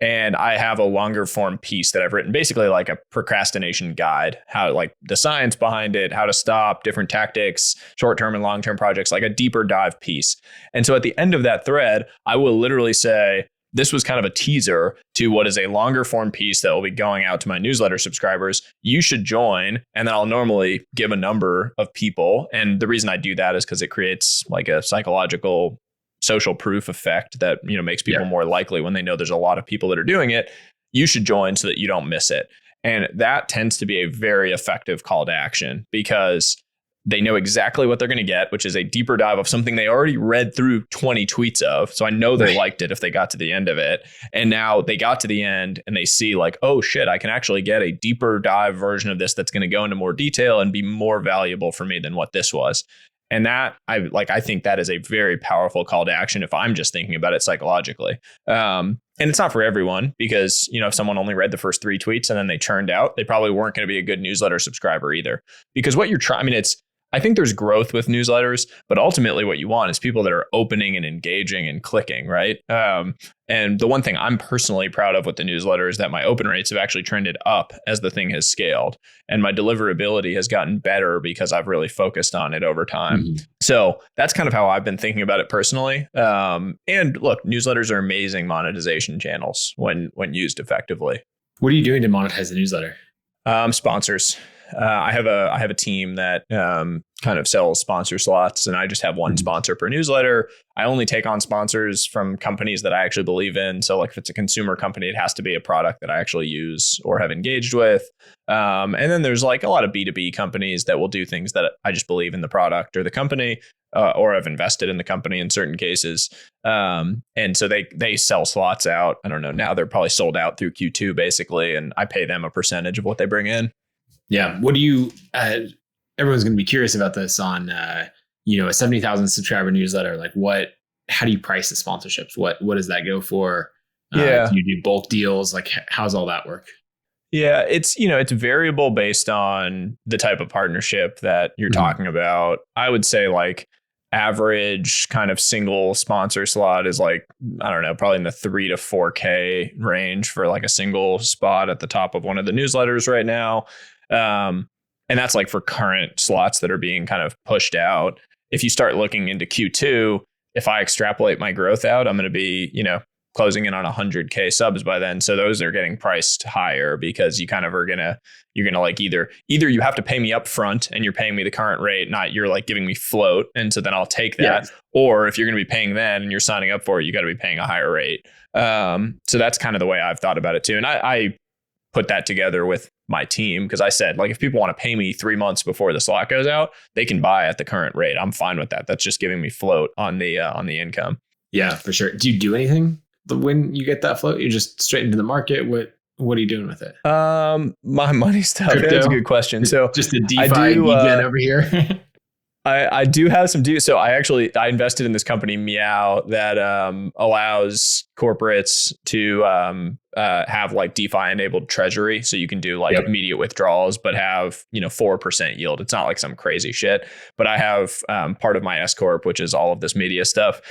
And I have a longer form piece that I've written, basically like a procrastination guide, how like the science behind it, how to stop, different tactics, short-term and long-term projects, like a deeper dive piece. And so at the end of that thread, I will literally say, this was kind of a teaser to what is a longer form piece that will be going out to my newsletter subscribers. You should join. And then I'll normally give a number of people. And the reason I do that is because it creates like a psychological social proof effect that, makes people more likely when they know there's a lot of people that are doing it. You should join so that you don't miss it. And that tends to be a very effective call to action because they know exactly what they're going to get, which is a deeper dive of something they already read through 20 tweets of. So I know they liked it if they got to the end of it. And now they got to the end and they see like, oh shit, I can actually get a deeper dive version of this that's going to go into more detail and be more valuable for me than what this was. And that I think that is a very powerful call to action if I'm just thinking about it psychologically. And it's not for everyone because, if someone only read the first 3 tweets and then they churned out, they probably weren't going to be a good newsletter subscriber either. Because what you're trying, I think there's growth with newsletters, but ultimately what you want is people that are opening and engaging and clicking, right? And the one thing I'm personally proud of with the newsletter is that my open rates have actually trended up as the thing has scaled. And my deliverability has gotten better because I've really focused on it over time. Mm-hmm. So that's kind of how I've been thinking about it personally. And look, newsletters are amazing monetization channels when used effectively. What are you doing to monetize the newsletter? Sponsors. I have a team that kind of sells sponsor slots, and I just have one sponsor per newsletter. I only take on sponsors from companies that I actually believe in. So like if it's a consumer company, it has to be a product that I actually use or have engaged with. And then there's like a lot of B2B companies that will do things that I just believe in the product or the company, or have invested in the company in certain cases. And so they sell slots out. I don't know. Now they're probably sold out through Q2 basically. And I pay them a percentage of what they bring in. Yeah. What do you, everyone's going to be curious about this on, a 70,000 subscriber newsletter. Like how do you price the sponsorships? What does that go for? Do you do bulk deals? Like how's all that work? Yeah, it's variable based on the type of partnership that you're talking about. I would say like average kind of single sponsor slot is like, I don't know, probably in the $3,000 to $4,000 range for like a single spot at the top of one of the newsletters right now. And that's like for current slots that are being kind of pushed out. If you start looking into Q2, if I extrapolate my growth out, I'm going to be, closing in on 100K subs by then. So those are getting priced higher because you kind of you're going to like either you have to pay me up front and you're paying me the current rate, not you're like giving me float. And so then I'll take that. Yeah. Or if you're going to be paying then and you're signing up for it, you got to be paying a higher rate. So that's kind of the way I've thought about it too. And I put that together with my team because I said, like, if people want to pay me 3 months before the slot goes out, they can buy at the current rate. I'm fine with that. That's just giving me float on the income. Yeah, for sure. Do you do anything when you get that float? You just straight into the market? What are you doing with it? My money stuff. Crypto? That's a good question. So just a DeFi degen over here. I do have some So I invested in this company, Meow, that allows corporates to have like DeFi enabled treasury, so you can do like immediate withdrawals, but have 4% yield. It's not like some crazy shit. But I have part of my S corp, which is all of this media stuff,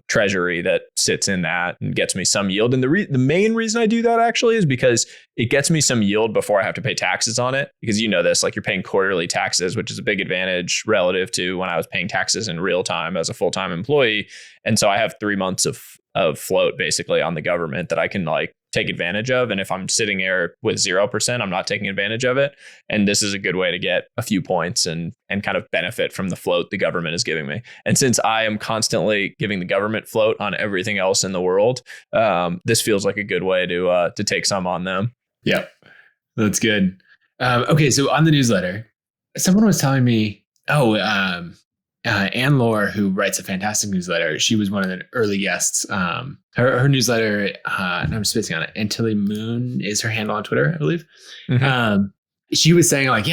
treasury that sits in that and gets me some yield. And the main reason I do that actually is because it gets me some yield before I have to pay taxes on it. Because this, like you're paying quarterly taxes, which is a big advantage relative to when I was paying taxes in real time as a full-time employee. And so I have 3 months of float basically on the government that I can like take advantage of. And if I'm sitting there with 0%, I'm not taking advantage of it. And this is a good way to get a few points and kind of benefit from the float the government is giving me. And since I am constantly giving the government float on everything else in the world, this feels like a good way to take some on them. Yeah, that's good. Okay, so on the newsletter, someone was telling me, Anne Lore, who writes a fantastic newsletter, she was one of the early guests. Her newsletter, and I'm spacing on it, Antilly Moon is her handle on Twitter, I believe. Mm-hmm. She was saying like,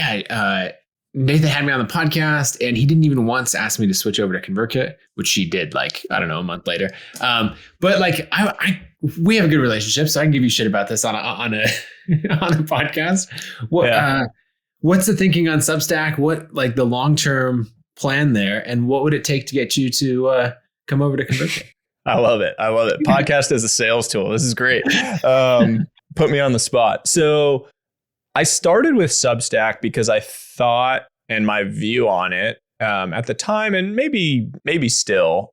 Nathan had me on the podcast and he didn't even once ask me to switch over to ConvertKit, which she did like, I don't know, a month later. But like we have a good relationship, so I can give you shit about this on a on a podcast. What's the thinking on Substack? What like the long-term plan there, and what would it take to get you to come over to ConvertKit? I love it. Podcast as a sales tool. This is great. Put me on the spot. So I started with Substack because I thought, and my view on it at the time, and maybe still,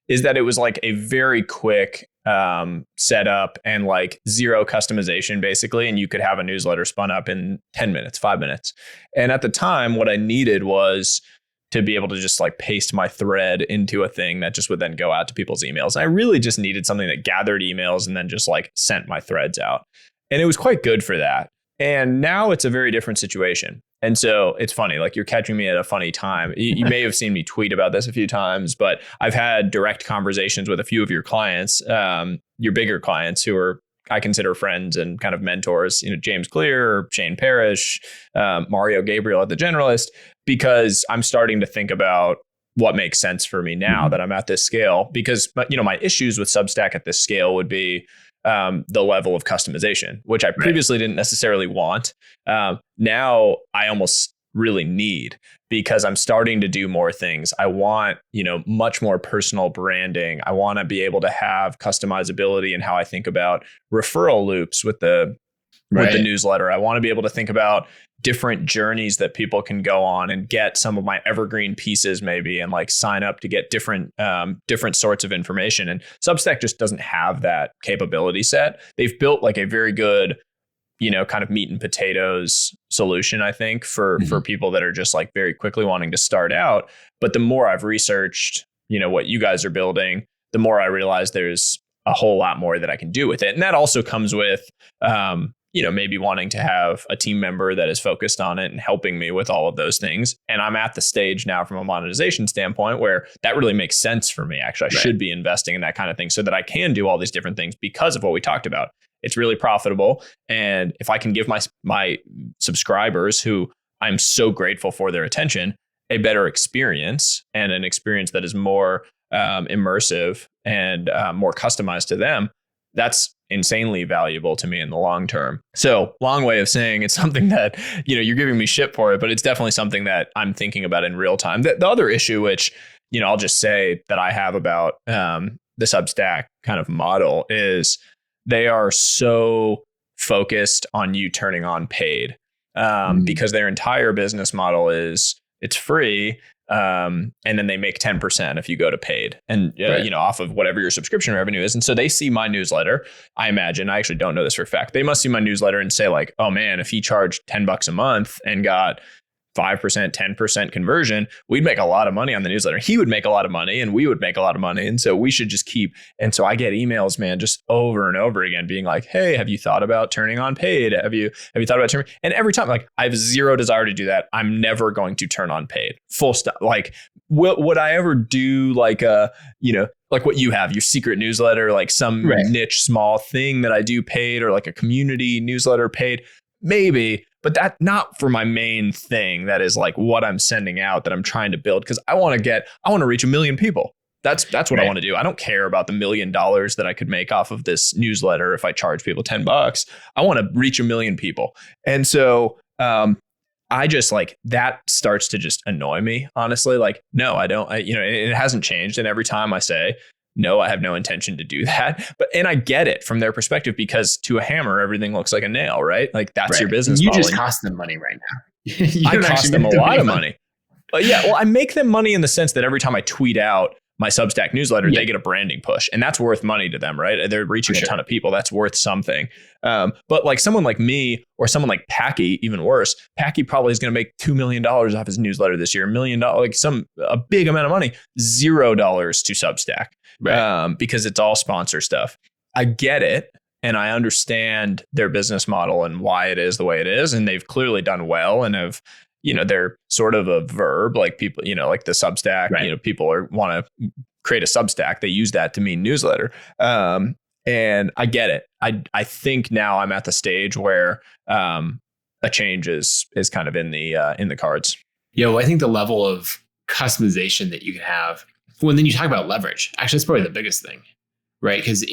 is that it was like a very quick setup and like zero customization basically. And you could have a newsletter spun up in 10 minutes, 5 minutes. And at the time, what I needed was to be able to just like paste my thread into a thing that just would then go out to people's emails. And I really just needed something that gathered emails and then just like sent my threads out. And it was quite good for that. And now it's a very different situation. And so it's funny, like you're catching me at a funny time. You may have seen me tweet about this a few times, but I've had direct conversations with a few of your clients, your bigger clients who are, I consider friends and kind of mentors, James Clear, Shane Parrish, Mario Gabriel at The Generalist, because I'm starting to think about what makes sense for me now that I'm at this scale. Because, my issues with Substack at this scale would be the level of customization, which I previously didn't necessarily want. Now I almost really need, because I'm starting to do more things. I want, much more personal branding. I want to be able to have customizability in how I think about referral loops with the newsletter. I want to be able to think about different journeys that people can go on and get some of my evergreen pieces maybe, and like sign up to get different sorts of information. And Substack just doesn't have that capability set. They've built like a very good, kind of meat and potatoes solution, I think, for people that are just like very quickly wanting to start out. But the more I've researched, what you guys are building, the more I realize there's a whole lot more that I can do with it. And that also comes with, maybe wanting to have a team member that is focused on it and helping me with all of those things. And I'm at the stage now from a monetization standpoint where that really makes sense for me. Actually, I should be investing in that kind of thing so that I can do all these different things because of what we talked about. It's really profitable. And if I can give my subscribers, who I'm so grateful for their attention, a better experience, and an experience that is more immersive and more customized to them, that's insanely valuable to me in the long term. So long way of saying it's something that, you're giving me shit for it, but it's definitely something that I'm thinking about in real time. The other issue, which, I'll just say that I have about the Substack kind of model, is they are so focused on you turning on paid because their entire business model is it's free. And then they make 10% if you go to paid, and off of whatever your subscription revenue is. And so they see my newsletter. I imagine, I actually don't know this for a fact, they must see my newsletter and say like, oh man, if he charged $10 a month and got 5%, 10% conversion, we'd make a lot of money on the newsletter. He would make a lot of money and we would make a lot of money. And so we should just keep. And so I get emails, man, just over and over again being like, hey, have you thought about turning on paid? Have you thought about turning? And every time, like, I have zero desire to do that. I'm never going to turn on paid. Full stop. Like, would I ever do like like what you have, your secret newsletter, like some niche small thing that I do paid, or like a community newsletter paid? Maybe. But that not for my main thing. That is like what I'm sending out, that I'm trying to build, because I want to reach 1 million people. That's what I want to do. I don't care about the $1 million that I could make off of this newsletter if I charge people $10. I want to reach 1 million people. And so I just like that starts to just annoy me, honestly. Like, no, I don't. It hasn't changed. And every time I say, no, I have no intention to do that. And I get it from their perspective, because to a hammer, everything looks like a nail, right? Like that's your business model. You just cost them money right now. I cost them a lot of money. But yeah, well, I make them money in the sense that every time I tweet out my Substack newsletter, they get a branding push, and that's worth money to them, right? They're reaching a ton of people. That's worth something. But like someone like me or someone like Packy, even worse, Packy probably is going to make $2 million off his newsletter this year, $1 million, like a big amount of money, $0 to Substack, because it's all sponsor stuff. I get it. And I understand their business model and why it is the way it is. And they've clearly done well and have, they're sort of a verb, like people, like the Substack, people want to create a Substack. They use that to mean newsletter. And I get it. I think now I'm at the stage where a change is kind of in the cards. I think the level of customization that you can have, when then you talk about leverage, actually, that's probably the biggest thing, right? Because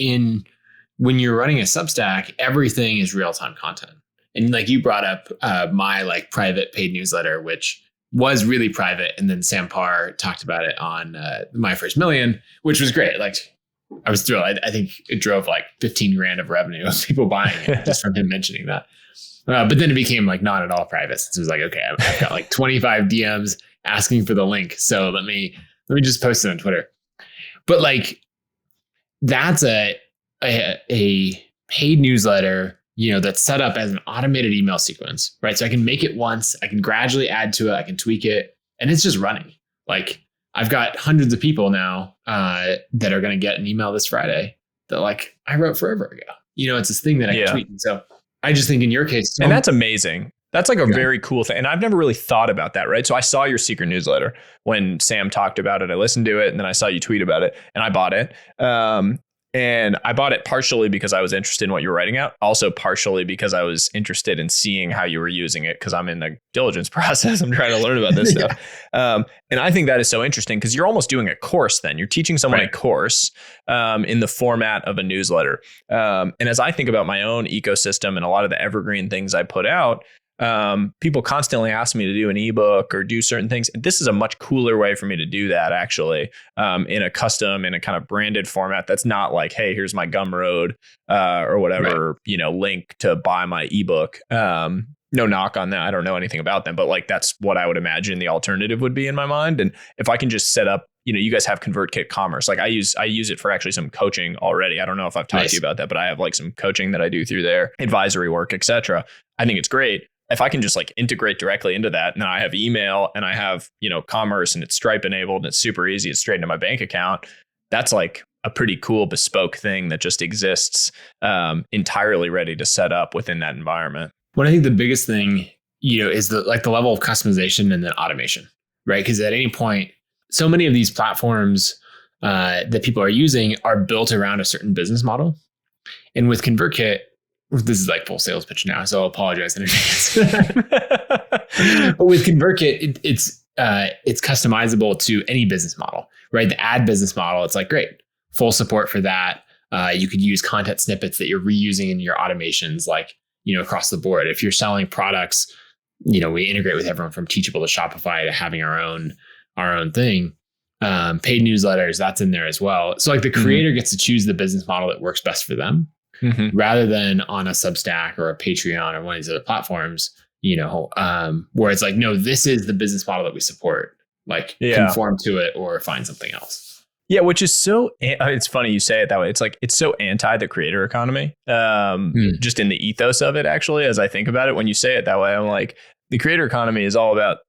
when you're running a Substack, everything is real-time content. And like you brought up my like private paid newsletter, which was really private. And then Sam Parr talked about it on My First Million, which was great. Like I was thrilled. I think it drove like 15 grand of revenue of people buying it just from him mentioning that. But then it became like not at all private. So it was like, okay, I've got like 25 DMs asking for the link. So let me just post it on Twitter. But like that's a paid newsletter, that's set up as an automated email sequence, right? So I can make it once, I can gradually add to it, I can tweak it, and it's just running. Like I've got hundreds of people now that are going to get an email this Friday that like I wrote forever ago. It's this thing that I can tweet. And so I just think in your case, and that's amazing. That's like a very cool thing. And I've never really thought about that, right? So I saw your secret newsletter when Sam talked about it. I listened to it, and then I saw you tweet about it, and I bought it. And I bought it partially because I was interested in what you were writing out. Also partially because I was interested in seeing how you were using it, because I'm in the diligence process. I'm trying to learn about this stuff. And I think that is so interesting because you're almost doing a course then. You're teaching someone a course in the format of a newsletter. And as I think about my own ecosystem and a lot of the evergreen things I put out, people constantly ask me to do an ebook or do certain things. This is a much cooler way for me to do that, actually, in a custom, in a kind of branded format. That's not like, hey, here's my Gumroad or whatever, link to buy my ebook. No knock on that. I don't know anything about them, but like, that's what I would imagine the alternative would be in my mind. And if I can just set up, you guys have ConvertKit Commerce. Like I use it for actually some coaching already. I don't know if I've talked to you about that, but I have like some coaching that I do through there, advisory work, etc. I think it's great. If I can just like integrate directly into that, and I have email and I have, commerce, and it's Stripe enabled and it's super easy, it's straight into my bank account. That's like a pretty cool bespoke thing that just exists entirely ready to set up within that environment. What I think the biggest thing, is the level of customization and then automation, right? Because at any point, so many of these platforms that people are using are built around a certain business model. And with ConvertKit, this is like full sales pitch now, so I'll apologize in advance. But with ConvertKit, it's customizable to any business model, right? The ad business model, it's like, great, full support for that. You could use content snippets that you're reusing in your automations, like, across the board. If you're selling products, we integrate with everyone from Teachable to Shopify to having our own thing. Paid newsletters, that's in there as well. So like the creator gets to choose the business model that works best for them. Rather than on a Substack or a Patreon or one of these other platforms, where it's like, no, this is the business model that we support, like conform to it or find something else. Yeah. Which is it's funny you say it that way. It's like, it's so anti the creator economy, just in the ethos of it, actually, as I think about it. When you say it that way, I'm like, the creator economy is all about,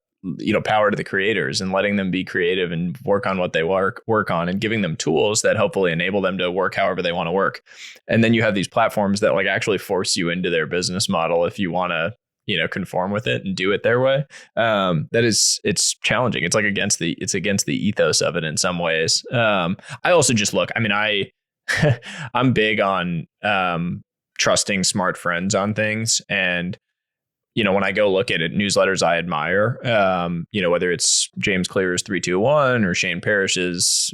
power to the creators and letting them be creative and work on what they work on, and giving them tools that hopefully enable them to work however they want to work. And then you have these platforms that like actually force you into their business model if you want to, conform with it and do it their way. It's challenging. It's like against the ethos of it in some ways. I also just I'm big on trusting smart friends on things. And when I go look at it, newsletters I admire, whether it's James Clear's 321 or Shane Parrish's,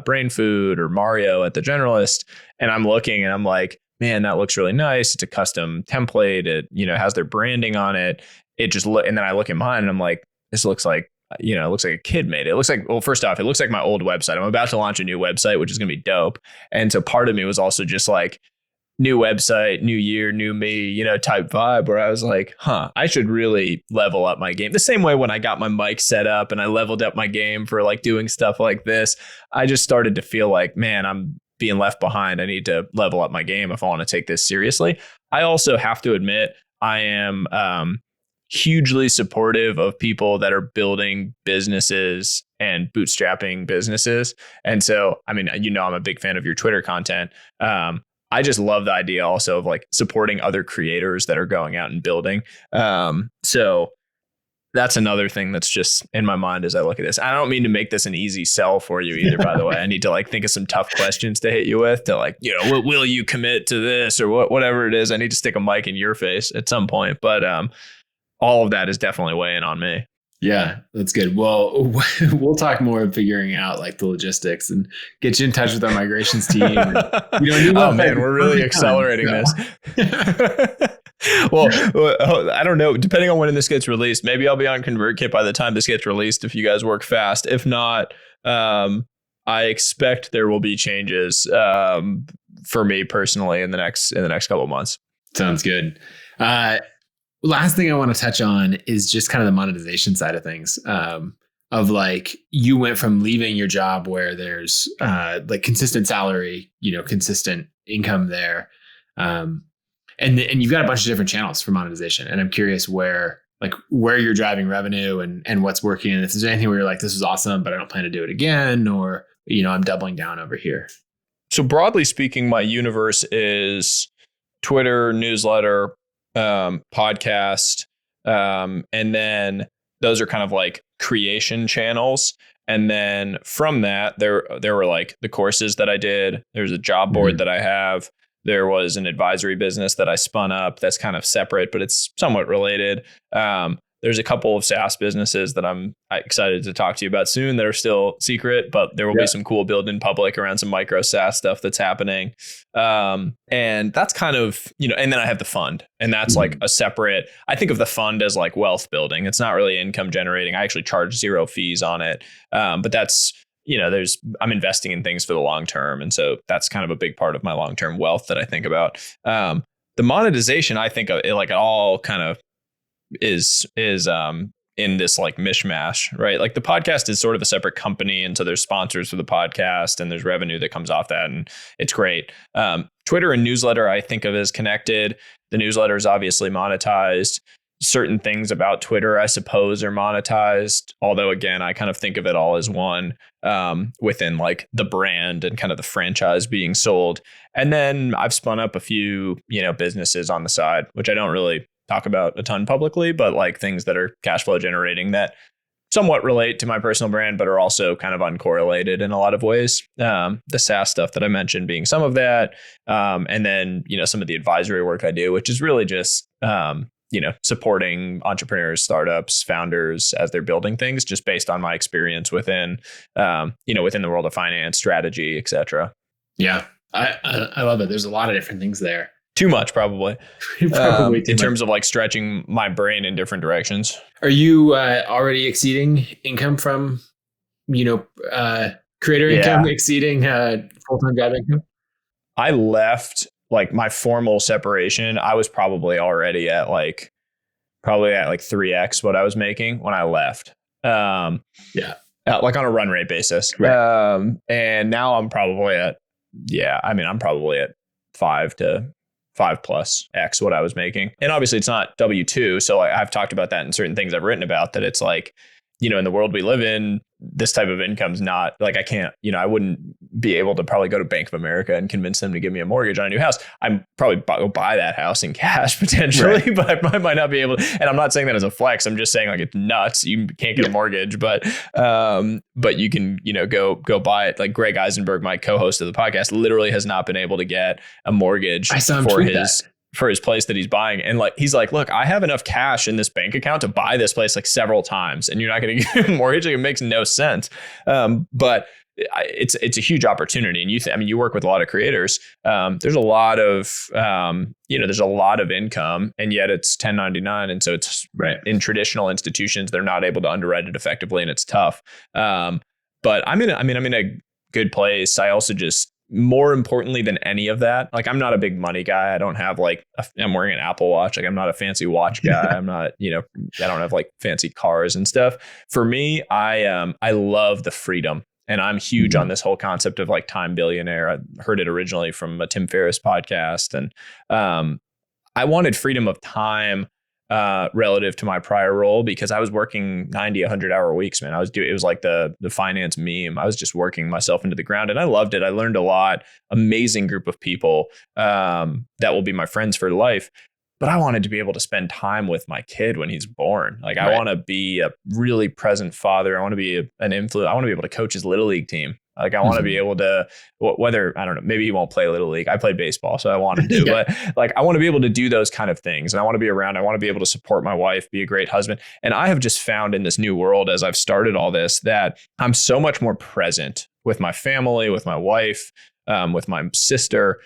Brain Food or Mario at The Generalist. And I'm looking and I'm like, man, that looks really nice. It's a custom template. It, has their branding on it. It just and then I look at mine and I'm like, this looks like, it looks like a kid made it. It looks like, well, first off, it looks like my old website. I'm about to launch a new website, which is going to be dope. And so part of me was also just like, new website, new year, new me, type vibe where I was like, I should really level up my game. The same way when I got my mic set up and I leveled up my game for like doing stuff like this, I just started to feel like, man, I'm being left behind. I need to level up my game if I want to take this seriously. I also have to admit, I am hugely supportive of people that are building businesses and bootstrapping businesses. And so, I mean, I'm a big fan of your Twitter content. I just love the idea also of like supporting other creators that are going out and building. So that's another thing that's just in my mind as I look at this. I don't mean to make this an easy sell for you either, by the way. I need to like think of some tough questions to hit you with to like, will you commit to this or whatever it is? I need to stick a mic in your face at some point. But all of that is definitely weighing on me. Yeah, that's good. Well, we'll talk more of figuring out like the logistics and get you in touch with our migrations team. And, oh man, we're really accelerating this. Well, I don't know. Depending on when this gets released, maybe I'll be on ConvertKit by the time this gets released. If you guys work fast, if not, I expect there will be changes for me personally in the next couple of months. Sounds good. Last thing I want to touch on is just kind of the monetization side of things. Of like, you went from leaving your job where there's like consistent salary, consistent income there. And you've got a bunch of different channels for monetization. And I'm curious where you're driving revenue and what's working. And if there's anything where you're like, this is awesome, but I don't plan to do it again, or, I'm doubling down over here. So broadly speaking, my universe is Twitter, newsletter, podcast. And then those are kind of like creation channels. And then from that, there were like the courses that I did. There's a job board that I have. There was an advisory business that I spun up that's kind of separate, but it's somewhat related. There's a couple of SaaS businesses that I'm excited to talk to you about soon that are still secret, but there will be some cool build in public around some micro SaaS stuff that's happening. And that's kind of, and then I have the fund, and that's like a separate, I think of the fund as like wealth building. It's not really income generating. I actually charge 0 fees on it. But that's, I'm investing in things for the long term. And so that's kind of a big part of my long-term wealth that I think about. The monetization, I think of it like it all kind of is in this like mishmash, right? Like the podcast is sort of a separate company. And so there's sponsors for the podcast and there's revenue that comes off that. And it's great. Twitter and newsletter, I think of as connected. The newsletter is obviously monetized. Certain things about Twitter, I suppose, are monetized. Although, again, I kind of think of it all as one within like the brand and kind of the franchise being sold. And then I've spun up a few, businesses on the side, which I don't really talk about a ton publicly, but like things that are cash flow generating that somewhat relate to my personal brand, but are also kind of uncorrelated in a lot of ways. The SaaS stuff that I mentioned being some of that. And then, some of the advisory work I do, which is really just, supporting entrepreneurs, startups, founders as they're building things, just based on my experience within the world of finance, strategy, et cetera. Yeah, I love it. There's a lot of different things there. Too much, probably. Probably in terms of like stretching my brain in different directions. Are you already exceeding income from, creator income exceeding full-time job income? I left like my formal separation. I was probably already at like 3x what I was making when I left. Like on a run rate basis. Right. And now I'm probably at, I'm probably at 5+ X what I was making. And obviously it's not W-2. So I've talked about that in certain things I've written about, that it's like, in the world we live in, this type of income's not like, I can't, I wouldn't be able to probably go to Bank of America and convince them to give me a mortgage on a new house. I'm probably go buy that house in cash potentially, but I might not be able to. And I'm not saying that as a flex. I'm just saying like, it's nuts. You can't get a mortgage, but you can, go buy it. Like Greg Eisenberg, my co-host of the podcast, literally has not been able to get a mortgage for his place that he's buying. And like, he's like, look, I have enough cash in this bank account to buy this place like several times, and you're not going to give him a mortgage. It makes no sense. But it's a huge opportunity. And I mean, you work with a lot of creators. There's a lot of, there's a lot of income, and yet it's 1099. And so it's in traditional institutions, they're not able to underwrite it effectively, and it's tough. But I'm in a good place. I also just, more importantly than any of that, like, I'm not a big money guy. I don't have like, I'm wearing an Apple Watch. Like, I'm not a fancy watch guy. I'm not, I don't have like fancy cars and stuff. For me, I love the freedom. And I'm huge on this whole concept of like time billionaire. I heard it originally from a Tim Ferriss podcast. And I wanted freedom of time relative to my prior role, because I was working 90, 100-hour weeks, man. It was like the finance meme. I was just working myself into the ground, and I loved it. I learned a lot. Amazing group of people that will be my friends for life. But I wanted to be able to spend time with my kid when he's born. Like, I want to be a really present father. I want to be an influence. I want to be able to coach his little league team. Like, I want to be able to, whether, I don't know, maybe he won't play little league. I played baseball, so I want him to, but like, I want to be able to do those kind of things. And I want to be around. I want to be able to support my wife, be a great husband. And I have just found in this new world, as I've started all this, that I'm so much more present with my family, with my wife, with my sister,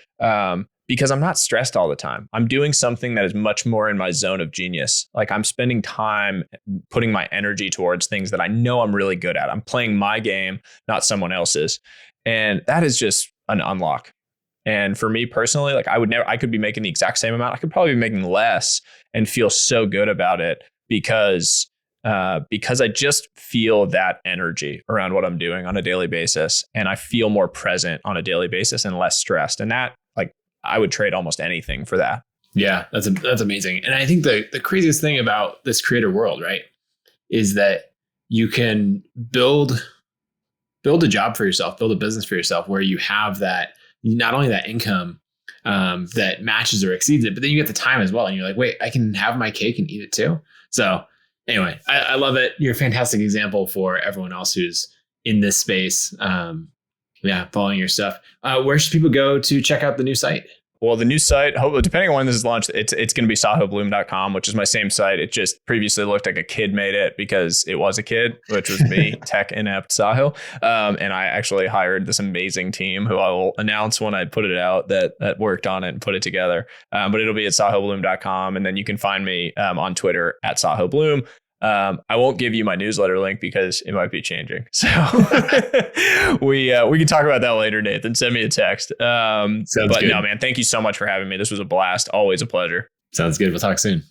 because I'm not stressed all the time. I'm doing something that is much more in my zone of genius. Like, I'm spending time putting my energy towards things that I know I'm really good at. I'm playing my game, not someone else's. And that is just an unlock. And for me personally, like, I could be making the exact same amount. I could probably be making less and feel so good about it because I just feel that energy around what I'm doing on a daily basis. And I feel more present on a daily basis and less stressed. And that, like, I would trade almost anything for that. Yeah, that's amazing. And I think the craziest thing about this creator world, right, is that you can build a job for yourself, build a business for yourself, where you have that, not only that income that matches or exceeds it, but then you get the time as well. And you're like, wait, I can have my cake and eat it too. So anyway, I love it. You're a fantastic example for everyone else who's in this space. Following your stuff. Where should people go to check out the new site? Well, the new site, depending on when this is launched, it's going to be sahilbloom.com, which is my same site. It just previously looked like a kid made it because it was a kid, which was me, tech inept Sahil. And I actually hired this amazing team who I will announce when I put it out that worked on it and put it together. But it'll be at sahilbloom.com. And then you can find me on Twitter at sahilbloom. I won't give you my newsletter link because it might be changing. So we can talk about that later, Nathan. Send me a text. But good. No, man, thank you so much for having me. This was a blast. Always a pleasure. Sounds good. We'll talk soon.